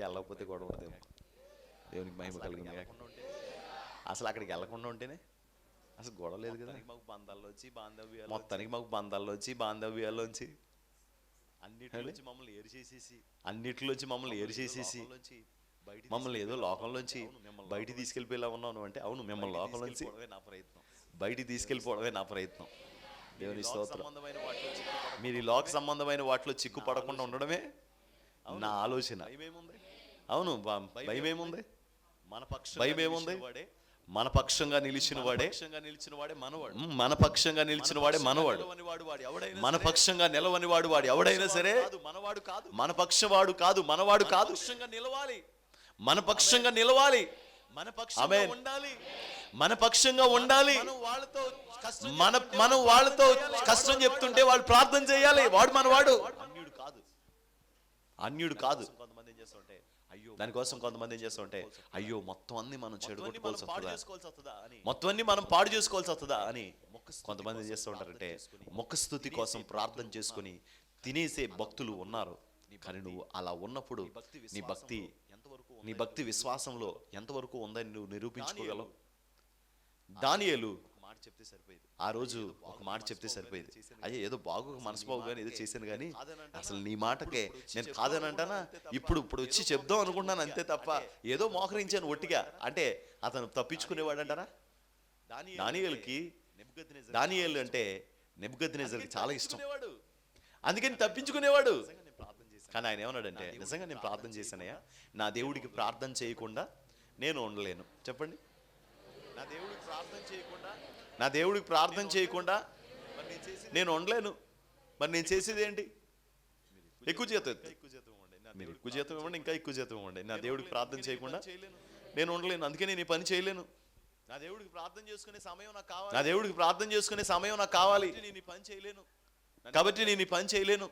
వెళ్ళకపోతే గొడవ అవుతుంది. దేవునికి మహిమ కలిగింది. అసలు అక్కడికి వెళ్ళకుండా ఉంటేనే అసలు గొడవ లేదు కదా. మాకు బంధాల్లో వచ్చి బాంధవ్యాలు మొత్తానికి మాకు బంధాల్లోంచి బాంధవ్యాల్లోంచి అన్నిటిలోంచి మమ్మల్ని ఏరు చేసేసి అన్నిటిలోంచి మమ్మల్ని ఏరు చేసేసి మమ్మల్ని ఏదో లోకంలోంచి బయటికి తీసుకెళ్ళిపోయేలా ఉన్నావు అంటే అవును, మిమ్మల్ని లోకంలోంచి నా ప్రయత్నం, బయటికి తీసుకెళ్ళిపోవడమే నా ప్రయత్నం. దేవుని స్తోత్రం. సంబంధమైన వాటిలో చిక్కుపడకుండా మీరు ఈ లోక సంబంధమైన వాటిలో చిక్కు పడకుండా ఉండడమే నా ఆలోచన. భయమేముంది? అవును, భయం ఏముంది? మన భయం ఏముంది? మన పక్షంగా నిలిచిన వాడే మనవాడు. మన పక్షంగా నిలిచిన వాడే మనవాడు. మన పక్షంగా నిలవని వాడు ఎవడైనా సరే మనవాడు కాదు. మన పక్షవాడు కాదు, మనవాడు కాదు. పక్షంగా నిలవాలి. మన పక్షంగా నిలవాలి. మన పక్షంగా ఆమేన్. ఉండాలి. మన పక్షంగా ఉండాలి. మనం వాళ్ళతో కష్టం చెప్తుంటే వాళ్ళు ప్రార్థన చేయాలి. వాడు మనవాడు, అన్యుడు కాదు. అన్యుడు కాదు. కొంతమంది ఏం చేస్తుంటే అయ్యో దానికోసం కొంతమంది ఏం చేస్తుంటే అయ్యో మొత్తం అన్ని మనం చెడగొట్టుకోవాల్సి వస్తుందా అని, మొత్తం అన్ని మనం పాడు చేసుకోవాల్సి వస్తుందా అని కొంతమంది ఏం చేస్తూ ఉంటారంటే ముఖస్థుతి కోసం ప్రార్థన చేసుకుని తినేసే భక్తులు ఉన్నారు. కానీ నువ్వు అలా ఉన్నప్పుడు నీ భక్తి విశ్వాసంలో ఎంతవరకు ఉందని నువ్వు నిరూపించుకోగలవు? దానియేలు మాట చెప్తే సరిపోయేది. ఆ రోజు ఒక మాట చెప్తే సరిపోయేది. అయ్యో ఏదో బాగు మనసు బాగుగానే ఏదో చేశాను కానీ అసలు నీ మాటకే నేను కాదని అంటానా? ఇప్పుడు వచ్చి చెప్దాం అనుకుంటున్నాను అంతే తప్ప ఏదో మోకరించాను ఒట్టిగా అంటే అతను తప్పించుకునేవాడు అంటారా? దానియేలు అంటే నెబుకద్నెజర్కి చాలా ఇష్టం, అందుకని తప్పించుకునేవాడు. కానీ ఆయన ఏమన్నాడంటే నిజంగా నేను ప్రార్థన చేశానయ్యా, నా దేవుడికి ప్రార్థన చేయకుండా నేను ఉండలేను. చెప్పండి, నా దేవుడికి ప్రార్థన చేయకుండా నేను ఉండలేను. మరి నేను చేసేది ఏంటి? ఎక్కువ జీతం మీరు ఎక్కువ జీతం ఇవ్వండి, ఇంకా ఎక్కువ జీతం ఇవ్వండి. నా దేవుడికి ప్రార్థన చేయకుండా నేను ఉండలేను, అందుకే నేను ఈ పని చేయలేను. నా దేవుడికి ప్రార్థన చేసుకునే సమయం నాకు కావాలి. కాబట్టి నేను ఈ పని చేయలేను.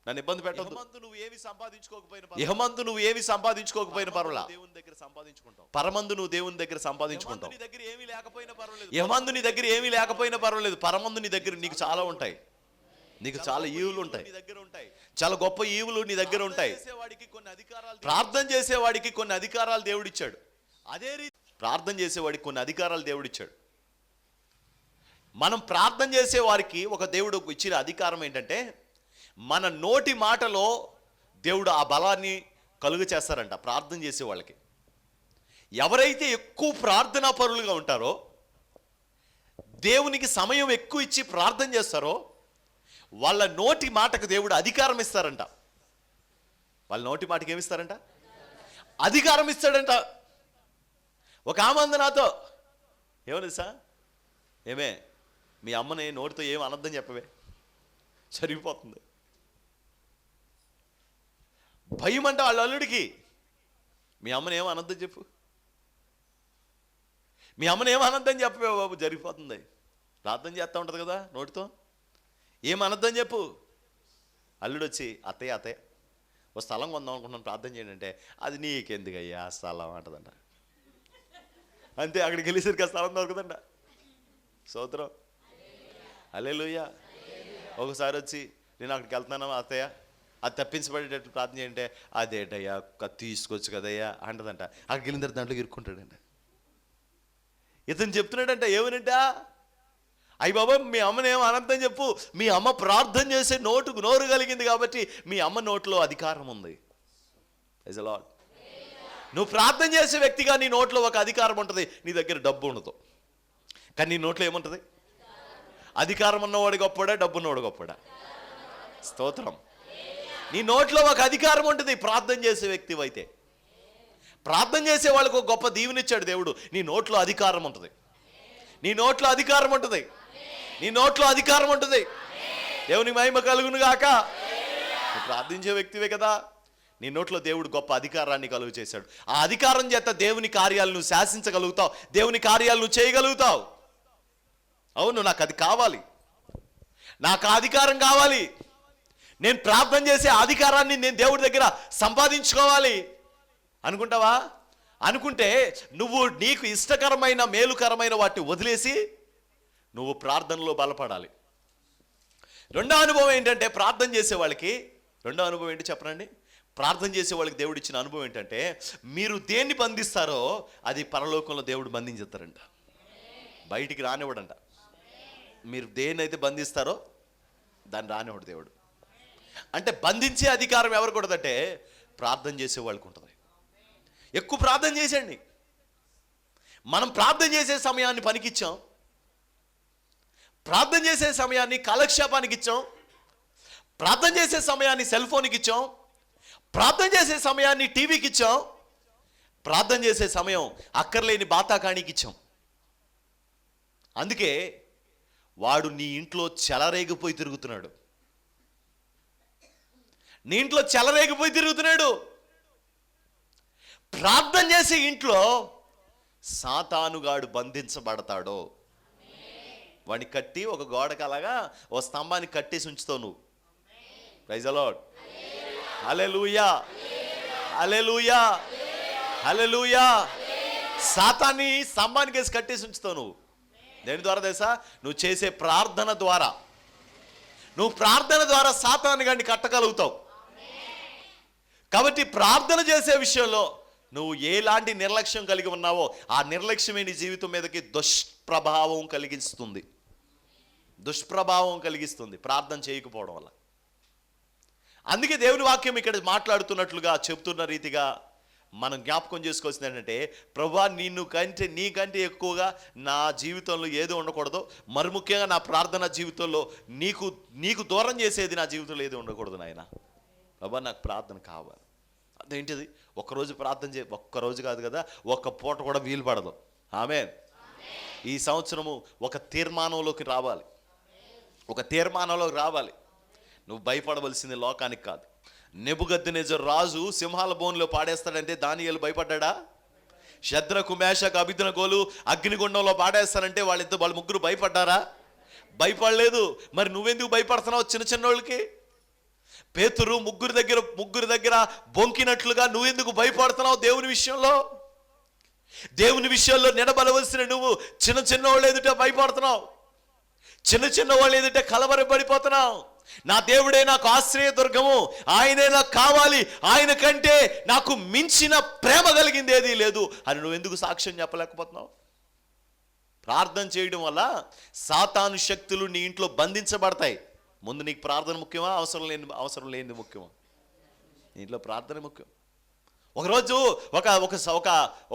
నన్ను ఇబ్బంది పెట్టొద్దు. ఇహమందు నువ్వు ఏమి సంపాదించుకోకపోయినా ఇహమందు నువ్వు ఏమి సంపాదించుకోకపోయినా పర్వాలా, దేవుని దగ్గర సంపాదించుకుంటావు. పరమందు నువ్వు దేవుని దగ్గర సంపాదించుకుంటావు. నీ దగ్గర ఏమీ లేకపోయినా పర్వాలేదు. ఇహమందు నీ దగ్గర ఏమీ లేకపోయినా పర్వాలేదు, పరమందు నీ దగ్గర నీకు చాలా ఉంటాయి. నీకు చాలా ఈవులు ఉంటాయి, నీ దగ్గర ఉంటాయి. చాలా గొప్ప ఈవులు నీ దగ్గర ఉంటాయి. చేసేవాడికి కొన్ని అధికారాలు, ప్రార్థన చేసేవాడికి కొన్ని అధికారాలు దేవుడిచ్చాడు. అదే రీతి ప్రార్థన చేసేవాడికి కొన్ని అధికారాలు దేవుడిచ్చాడు. మనం ప్రార్థన చేసే వారికి ఒక దేవుడు ఇచ్చిన అధికారం ఏంటంటే, మన నోటి మాటలో దేవుడు ఆ బలాన్ని కలుగు చేస్తారంట ప్రార్థన చేసే వాళ్ళకి. ఎవరైతే ఎక్కువ ప్రార్థనా పరులుగా ఉంటారో, దేవునికి సమయం ఎక్కువ ఇచ్చి ప్రార్థన చేస్తారో, వాళ్ళ నోటి మాటకు దేవుడు అధికారం ఇస్తారంట. వాళ్ళ నోటి మాటకి ఏమిస్తారంట? అధికారం ఇస్తాడంట. ఒక ఆమంది నాతో ఏమని సార్, ఏమే మీ అమ్మని నోటితో ఏం అనద్దని చెప్పవే, సరిగిపోతుంది. భయం అంట వాళ్ళ అల్లుడికి. మీ అమ్మని ఏం అనద్దని చెప్పు, మీ అమ్మని ఏం అనద్దని చెప్పవే బాబు, జరిగిపోతుంది. ప్రార్థన చేస్తూ ఉంటుంది కదా నోటితో, ఏం అనద్దని చెప్పు. అల్లుడు వచ్చి అత్తయ్య అత్తయ్య ఓ స్థలం కొందాం అనుకుంటున్నాను, ప్రార్థన చేయండి అంటే, అది నీకెందుకయ్యా స్థలం అంటదంట. అంతే, అక్కడికి వెళ్ళేసరికి ఆ స్థలం దొరకదంట. స్తోత్రం, హల్లెలూయా. ఒకసారి వచ్చి నేను అక్కడికి వెళ్తున్నాను అత్తయ్య, అది తప్పించబడేటట్లు ప్రార్థన చేయంటే, అదేటయ్యా తీసుకొచ్చు కదయ్యా అంటదంట. అక్కడికి వెళ్ళిన తర్వాత దాంట్లో ఇరుక్కుంటాడంట. ఇతను చెప్తున్నాడంట ఏమనంట, అయ్యి బాబా మీ అమ్మని ఏమో అనంతం చెప్పు, మీ అమ్మ ప్రార్థన చేసే నోరు కలిగింది కాబట్టి మీ అమ్మ నోట్లో అధికారం ఉంది. Praise the Lord. నువ్వు ప్రార్థన చేసే వ్యక్తిగా నీ నోట్లో ఒక అధికారం ఉంటుంది. నీ దగ్గర డబ్బు ఉండదు, కానీ నీ నోట్లో ఏముంటుంది? అధికారం ఉన్నవాడు గొప్పడా, డబ్బు ఉన్నవాడు గొప్పడా? స్తోత్రం. నీ నోట్లో ఒక అధికారం ఉంటుంది ప్రార్థన చేసే వ్యక్తి అయితే. ప్రార్థన చేసే వాళ్ళకు ఒక గొప్ప దీవెనిచ్చాడు దేవుడు. నీ నోట్లో అధికారం ఉంటుంది, నీ నోట్లో అధికారం ఉంటుంది, నీ నోట్లో అధికారం ఉంటుంది. దేవుని మహిమ కలుగును గాక. నువ్వు ప్రార్థించే వ్యక్తివే కదా, నీ నోట్లో దేవుడు గొప్ప అధికారాన్ని కలుగు చేశాడు. ఆ అధికారం చేత దేవుని కార్యాలను శాసించగలుగుతావు, దేవుని కార్యాలను చేయగలుగుతావు. అవును, నాకు అది కావాలి, నాకు ఆ అధికారం కావాలి, నేను ప్రార్థన చేసే అధికారాన్ని నేను దేవుడి దగ్గర సంపాదించుకోవాలి అనుకుంటావా? అనుకుంటే నువ్వు నీకు ఇష్టకరమైన మేలుకరమైన వాటిని వదిలేసి నువ్వు ప్రార్థనలో బలపడాలి. రెండో అనుభవం ఏంటంటే, ప్రార్థన చేసే వాళ్ళకి రెండో అనుభవం ఏంటి చెప్పనండి? ప్రార్థన చేసే వాళ్ళకి దేవుడు ఇచ్చిన అనుభవం ఏంటంటే, మీరు దేన్ని బంధిస్తారో అది పరలోకంలో దేవుడు బంధించేస్తారంట, బయటికి రానివ్వడంట. మీరు దేన్నైతే బంధిస్తారో దాన్ని రానివ్వడు దేవుడు. అంటే బంధించే అధికారం ఎవరికి ఉంటుందంటే ప్రార్థన చేసే వాళ్ళకి ఉంటుంది. ఎక్కువ ప్రార్థన చేసేయండి. మనం ప్రార్థన చేసే సమయాన్ని పనికిచ్చాం, ప్రార్థన చేసే సమయాన్ని కాలక్షేపానికి ఇచ్చాం, ప్రార్థన చేసే సమయాన్ని సెల్ ఫోన్కి ఇచ్చాం, ప్రార్థన చేసే సమయాన్ని టీవీకి ఇచ్చాం, ప్రార్థన చేసే సమయం అక్కర్లేని బాతాకాణికి ఇచ్చాం. అందుకే వాడు నీ ఇంట్లో చెలరేగిపోయి తిరుగుతున్నాడు, నీ ఇంట్లో చెలరేగిపోయి తిరుగుతున్నాడు. ప్రార్థన చేసే ఇంట్లో సాతానుగాడు బంధించబడతాడో వాడిని కట్టి ఒక గోడకు అలాగా ఓ స్తంభాన్ని కట్టేసి ఉంచుతావు నువ్వు. Praise the Lord. Hallelujah, hallelujah, hallelujah. సాతాన్ని స్తంభానికి వేసి కట్టేసి ఉంచుతావు నువ్వు. దేని ద్వారా తెలుసా? నువ్వు చేసే ప్రార్థన ద్వారా. నువ్వు ప్రార్థన ద్వారా సాతాను గాడిని కట్టగలుగుతావు. కాబట్టి ప్రార్థన చేసే విషయంలో నువ్వు ఎలాంటి నిర్లక్ష్యం కలిగి ఉన్నావో ఆ నిర్లక్ష్యమే నీ జీవితం మీదకి దుష్ప్రభావం కలిగిస్తుంది, దుష్ప్రభావం కలిగిస్తుంది ప్రార్థన చేయకపోవడం వల్ల. అందుకే దేవుని వాక్యం ఇక్కడ మాట్లాడుతున్నట్లుగా చెప్తున్న రీతిగా మనం జ్ఞాపకం చేసుకోవాల్సింది ఏంటంటే, ప్రభువా నీకంటే ఎక్కువగా నా జీవితంలో ఏది ఉండకూడదు, మరి ముఖ్యంగా నా ప్రార్థన జీవితంలో నీకు దూరం చేసేది నా జీవితంలో ఏది ఉండకూడదు నాయన. ప్రభువా నాకు ప్రార్థన కావాలి. అదేంటిది? ఒక్కరోజు ప్రార్థన ఒక్కరోజు కాదు కదా, ఒక్క పూట కూడా వీలు పడదు. ఆమేన్. ఈ సంవత్సరము ఒక తీర్మానంలోకి రావాలి, ఒక తీర్మానంలోకి రావాలి. నువ్వు భయపడవలసింది లోకానికి కాదు. నెబుకద్నెజరు రాజు సింహాల బోన్లో పాడేస్తాడంటే దానియేలు భయపడ్డా? షద్రకు మేషకు అబేద్నెగోలు అగ్నిగుండంలో పాడేస్తారంటే వాళ్ళ ముగ్గురు భయపడ్డారా? భయపడలేదు. మరి నువ్వెందుకు భయపడుతున్నావు చిన్న చిన్నోళ్ళకి? పేతురు ముగ్గురి దగ్గర బొంకినట్లుగా నువ్వెందుకు భయపడుతున్నావు దేవుని విషయంలో? దేవుని విషయంలో నిలబడవలసిన నువ్వు చిన్న వాళ్ళు ఎదుట భయపడుతున్నావు, చిన్న వాళ్ళు ఎదుట కలవరపడిపోతున్నావు. నా దేవుడే నాకు ఆశ్రయ దుర్గము, ఆయనే నాకు కావాలి, ఆయన కంటే నాకు మించిన ప్రేమ కలిగింది ఏదీ లేదు అని నువ్వు ఎందుకు సాక్ష్యం చెప్పలేకపోతున్నావు? ప్రార్థన చేయడం వల్ల సాతాను శక్తులు నీ ఇంట్లో బంధించబడతాయి. ముందు నీకు ప్రార్థన ముఖ్యమా, అవసరం లేనిది ముఖ్యమా? నీ ఇంట్లో ప్రార్థన ముఖ్యం. ఒకరోజు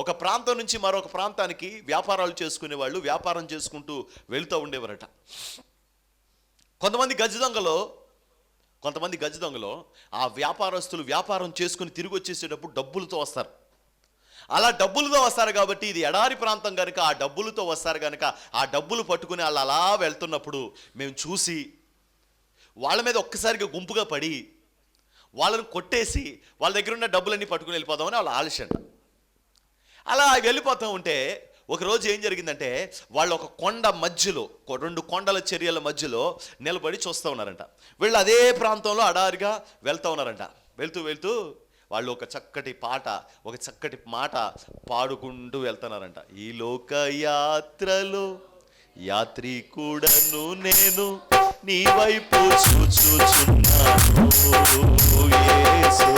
ఒక ప్రాంతం నుంచి మరొక ప్రాంతానికి వ్యాపారాలు చేసుకునే వాళ్ళు వ్యాపారం చేసుకుంటూ వెళుతూ ఉండేవారట. కొంతమంది గజ దొంగలో ఆ వ్యాపారస్తులు వ్యాపారం చేసుకుని తిరిగి వచ్చేసేటప్పుడు డబ్బులతో వస్తారు. అలా డబ్బులతో వస్తారు కాబట్టి ఇది ఎడారి ప్రాంతం కనుక ఆ డబ్బులతో వస్తారు కనుక ఆ డబ్బులు పట్టుకుని వాళ్ళు అలా వెళ్తున్నప్పుడు మేము చూసి వాళ్ళ మీద ఒక్కసారిగా గుంపుగా పడి వాళ్ళని కొట్టేసి వాళ్ళ దగ్గర ఉన్న డబ్బులన్నీ పట్టుకుని వెళ్ళిపోదామని వాళ్ళ ఆలస్యంట. అలా వెళ్ళిపోతూ ఉంటే ఒకరోజు ఏం జరిగిందంటే వాళ్ళు ఒక కొండ మధ్యలో, 2 కొండల చర్యల మధ్యలో నిలబడి చూస్తూ ఉన్నారంట. వీళ్ళు అదే ప్రాంతంలో అడారిగా వెళ్తూ ఉన్నారంట. వెళ్తూ వాళ్ళు ఒక చక్కటి మాట పాడుకుంటూ వెళ్తున్నారంట. ఈ లోక యాత్రలో యాత్రికుడను నేను, నీ వైపు చూచుచున్నాను యేసు,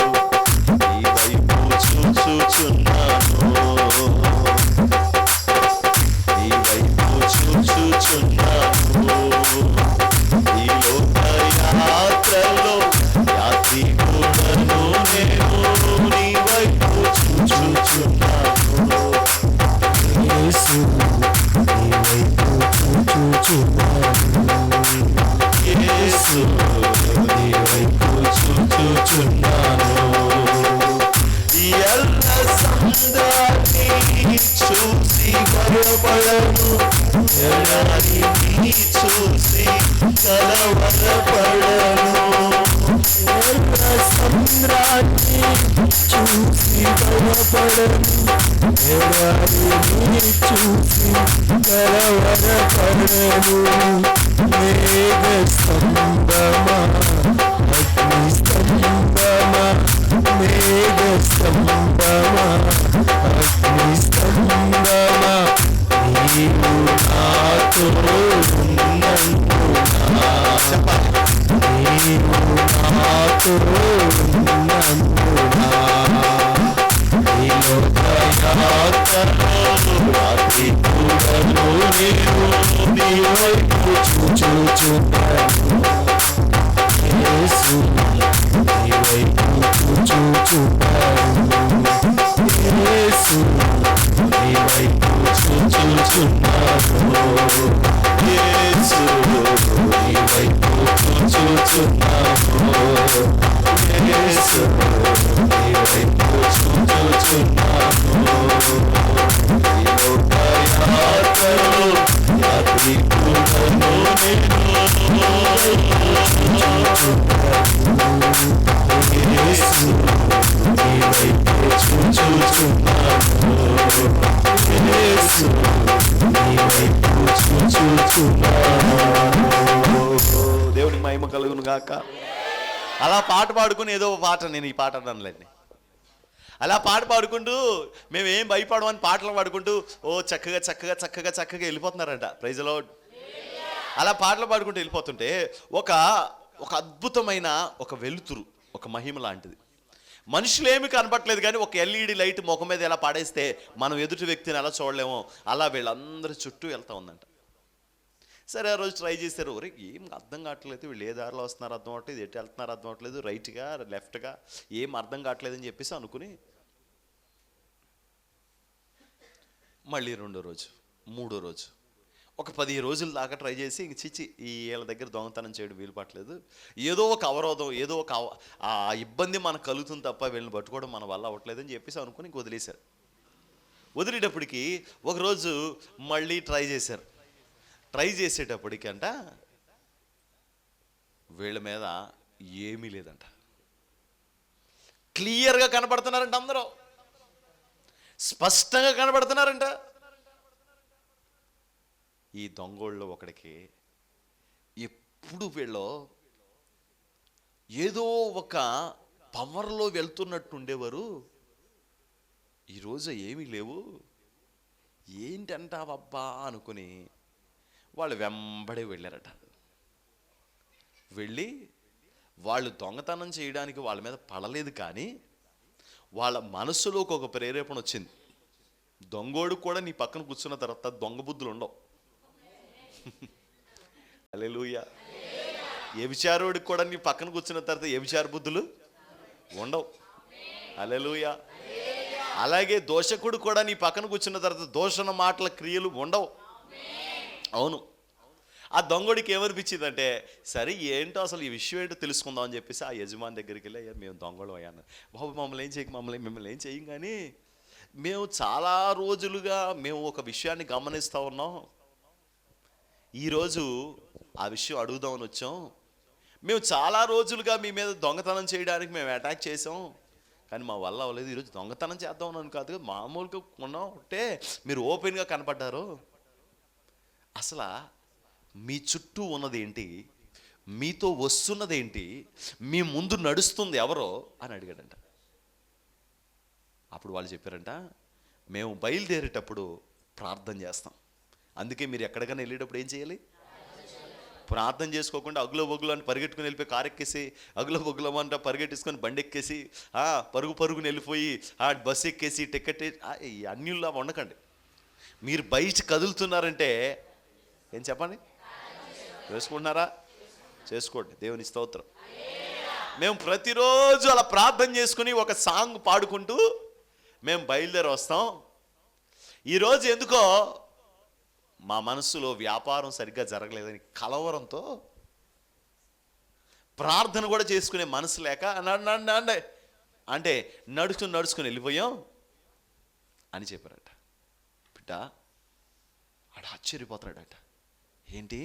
నీ వైపు చూచుచున్నాను, నీ వైపు చూచుచున్నాను. ఈ లోక యాత్రలో యాత్రికుడను నేను, నీ వైపు చూచుచున్నాను యేసు, నీ వైపు చూచుచున్నాను యేసు, నీ వైపు చూచుచున్నాను. ఎల్ల సందాన్ని చూసి భయపడను, ఎడారిని చూసి కలవరపడను. ఎల్ల సంద్రాన్ని చూసి భయపడను, ఎడారిని చూసి కలవరపడను. మేఘ స్తంభమా, అగ్ని స్తంభమా, మేఘ స్తంభమా, అగ్ని స్తంభమా, నీవు నాతో ఉన్నందునా, నీవు నాతో ఉన్నందునా, ఈ లోక యాత్రలో యాత్రికుడను నేను, నీ వైపు చూచుచున్నాను యేసు, నీ వైపు చూచుచున్నాను యేసు, నీ వైపు చూచుచున్నాను యేసు, నీ వైపు చూచుచున్నాను యేసు, నీ వైపు చూచుచున్నాను. ఈ లోక యాత్రలో యాత్రికుడను నేను, యేసు, నీ వైపు చూచుచున్నాను యేసు, నీ వైపు చూచుచున్నాను. దేవుడి మహిమ కలుగును గాక. అలా పాట పాడుకుని ఏదో పాట, నేను ఈ పాట అనలేండి, అలా పాట పాడుకుంటూ మేము ఏం భయపడమని పాటలు పాడుకుంటూ చక్కగా వెళ్ళిపోతున్నారంట. Praise the lord. అలా పాటలు పాడుకుంటూ వెళ్ళిపోతుంటే ఒక అద్భుతమైన ఒక వెలుతురు, ఒక మహిమ లాంటిది. మనుషులు ఏమి కనపట్లేదు కానీ ఒక ఎల్ఈడి లైట్ ముఖం మీద ఎలా పాడేస్తే మనం ఎదుటి వ్యక్తిని ఎలా చూడలేమో అలా వీళ్ళందరి చుట్టూ వెళ్తూ ఉందంట. సరే ఆ రోజు ట్రై చేశారు. ఒరే ఏం అర్థం కావట్లేదు, వీళ్ళు ఏ దారిలో వస్తున్నారు అర్థం అవ్వట్లేదు, ఎటు వెళ్తున్నారు అర్థం అవ్వట్లేదు, రైట్గా లెఫ్ట్గా ఏం అర్థం కావట్లేదు అని చెప్పేసి అనుకుని మళ్ళీ 2వ రోజు 3వ రోజు ఒక 10 రోజుల దాకా ట్రై చేసి ఇంక చిచ్చి వీళ్ళ దగ్గర దొంగతనం చేయడం వీలు పట్టలేదు, ఏదో ఒక అవరోధం, ఏదో ఒక ఆ ఇబ్బంది మనకు కలుగుతుంది తప్ప వీళ్ళని పట్టుకోవడం మన వల్ల అవ్వట్లేదని చెప్పేసి అనుకుని ఇంక వదిలేశారు. వదిలేటప్పటికి ఒకరోజు మళ్ళీ ట్రై చేశారు. ట్రై చేసేటప్పటికి అంట వీళ్ళ మీద ఏమీ లేదంట, క్లియర్గా కనపడుతున్నారంట, అందరూ స్పష్టంగా కనపడుతున్నారంట. ఈ దొంగోళ్ళు ఒకడికి ఎప్పుడు వీళ్ళు ఏదో ఒక పవర్లో వెళ్తున్నట్టు ఉండేవారు. ఈరోజు ఏమీ లేవు, ఏంటంటావబ్బా అనుకుని వాళ్ళు వెంబడే వెళ్ళారట. వెళ్ళి వాళ్ళు దొంగతనం చేయడానికి వాళ్ళ మీద పడలేదు, కానీ వాళ్ళ మనసులోకి ఒక ప్రేరేపణ వచ్చింది. దొంగోడు కూడా నీ పక్కన కూర్చున్న తర్వాత దొంగ బుద్ధులు ఉండవు. హల్లెలూయా. వ్యభిచారుడికి కూడా నీ పక్కన కూర్చున్న తర్వాత వ్యభిచార బుద్ధులు ఉండవు. హల్లెలూయా. అలాగే దోషకుడు కూడా నీ పక్కన కూర్చున్న తర్వాత దోషణ మాటల క్రియలు ఉండవు. అవును. ఆ దొంగడికి ఏమనిపించిందంటే, సరే ఏంటో అసలు ఈ విషయం ఏంటో తెలుసుకుందాం అని చెప్పేసి ఆ యజమాని దగ్గరికి వెళ్ళి, అయ్యా మేము దొంగలు అయ్యాను బాబు, మమ్మల్ని ఏం చేయక, మిమ్మల్ని ఏం చేయం, కానీ మేము చాలా రోజులుగా మేము ఒక విషయాన్ని గమనిస్తూ ఉన్నాం, ఈరోజు ఆ విషయం అడుగుదామని వచ్చాం. మేము చాలా రోజులుగా మీ మీద దొంగతనం చేయడానికి మేము అటాక్ చేసాం, కానీ మా వల్ల అవ్వలేదు. ఈరోజు దొంగతనం చేద్దామని కాదు, మామూలుగా ఉన్నాం అంటే మీరు ఓపెన్గా కనపడ్డారు. అసలు మీ చుట్టూ ఉన్నది ఏంటి, మీతో వస్తున్నది ఏంటి, మీ ముందు నడుస్తుంది ఎవరో అని అడిగాడంట. అప్పుడు వాళ్ళు చెప్పారంట, మేము బయలుదేరేటప్పుడు ప్రార్థన చేస్తాం, అందుకే మీరు ఎక్కడికైనా వెళ్ళేటప్పుడు ఏం చేయాలి, ప్రార్థన చేసుకోకుండా అగులో బొగ్గులు అని పరిగెట్టుకుని వెళ్ళిపోయి కారు ఎక్కేసి, అగులో బొగ్గులో అంట పరిగెట్టేసుకొని బండి ఎక్కేసి, పరుగుని వెళ్ళిపోయి బస్సు ఎక్కేసి టికెట్ అన్యుల్లా ఉండకండి. మీరు బయట కదులుతున్నారంటే ఏం చెప్పండి, చేసుకుంటున్నారా, చేసుకోండి, దేవుని స్తోత్రం. మేము ప్రతిరోజు అలా ప్రార్థన చేసుకుని ఒక సాంగ్ పాడుకుంటూ మేము బయలుదేరి వస్తాం. ఈరోజు ఎందుకో మా మనసులో వ్యాపారం సరిగ్గా జరగలేదని కలవరంతో ప్రార్థన కూడా చేసుకునే మనసు లేక అంటే నడుచుకుని వెళ్ళిపోయాం అని చెప్పారట. బిడ్డ ఆడ ఆశ్చర్యపోతున్నాడట. ఏంటి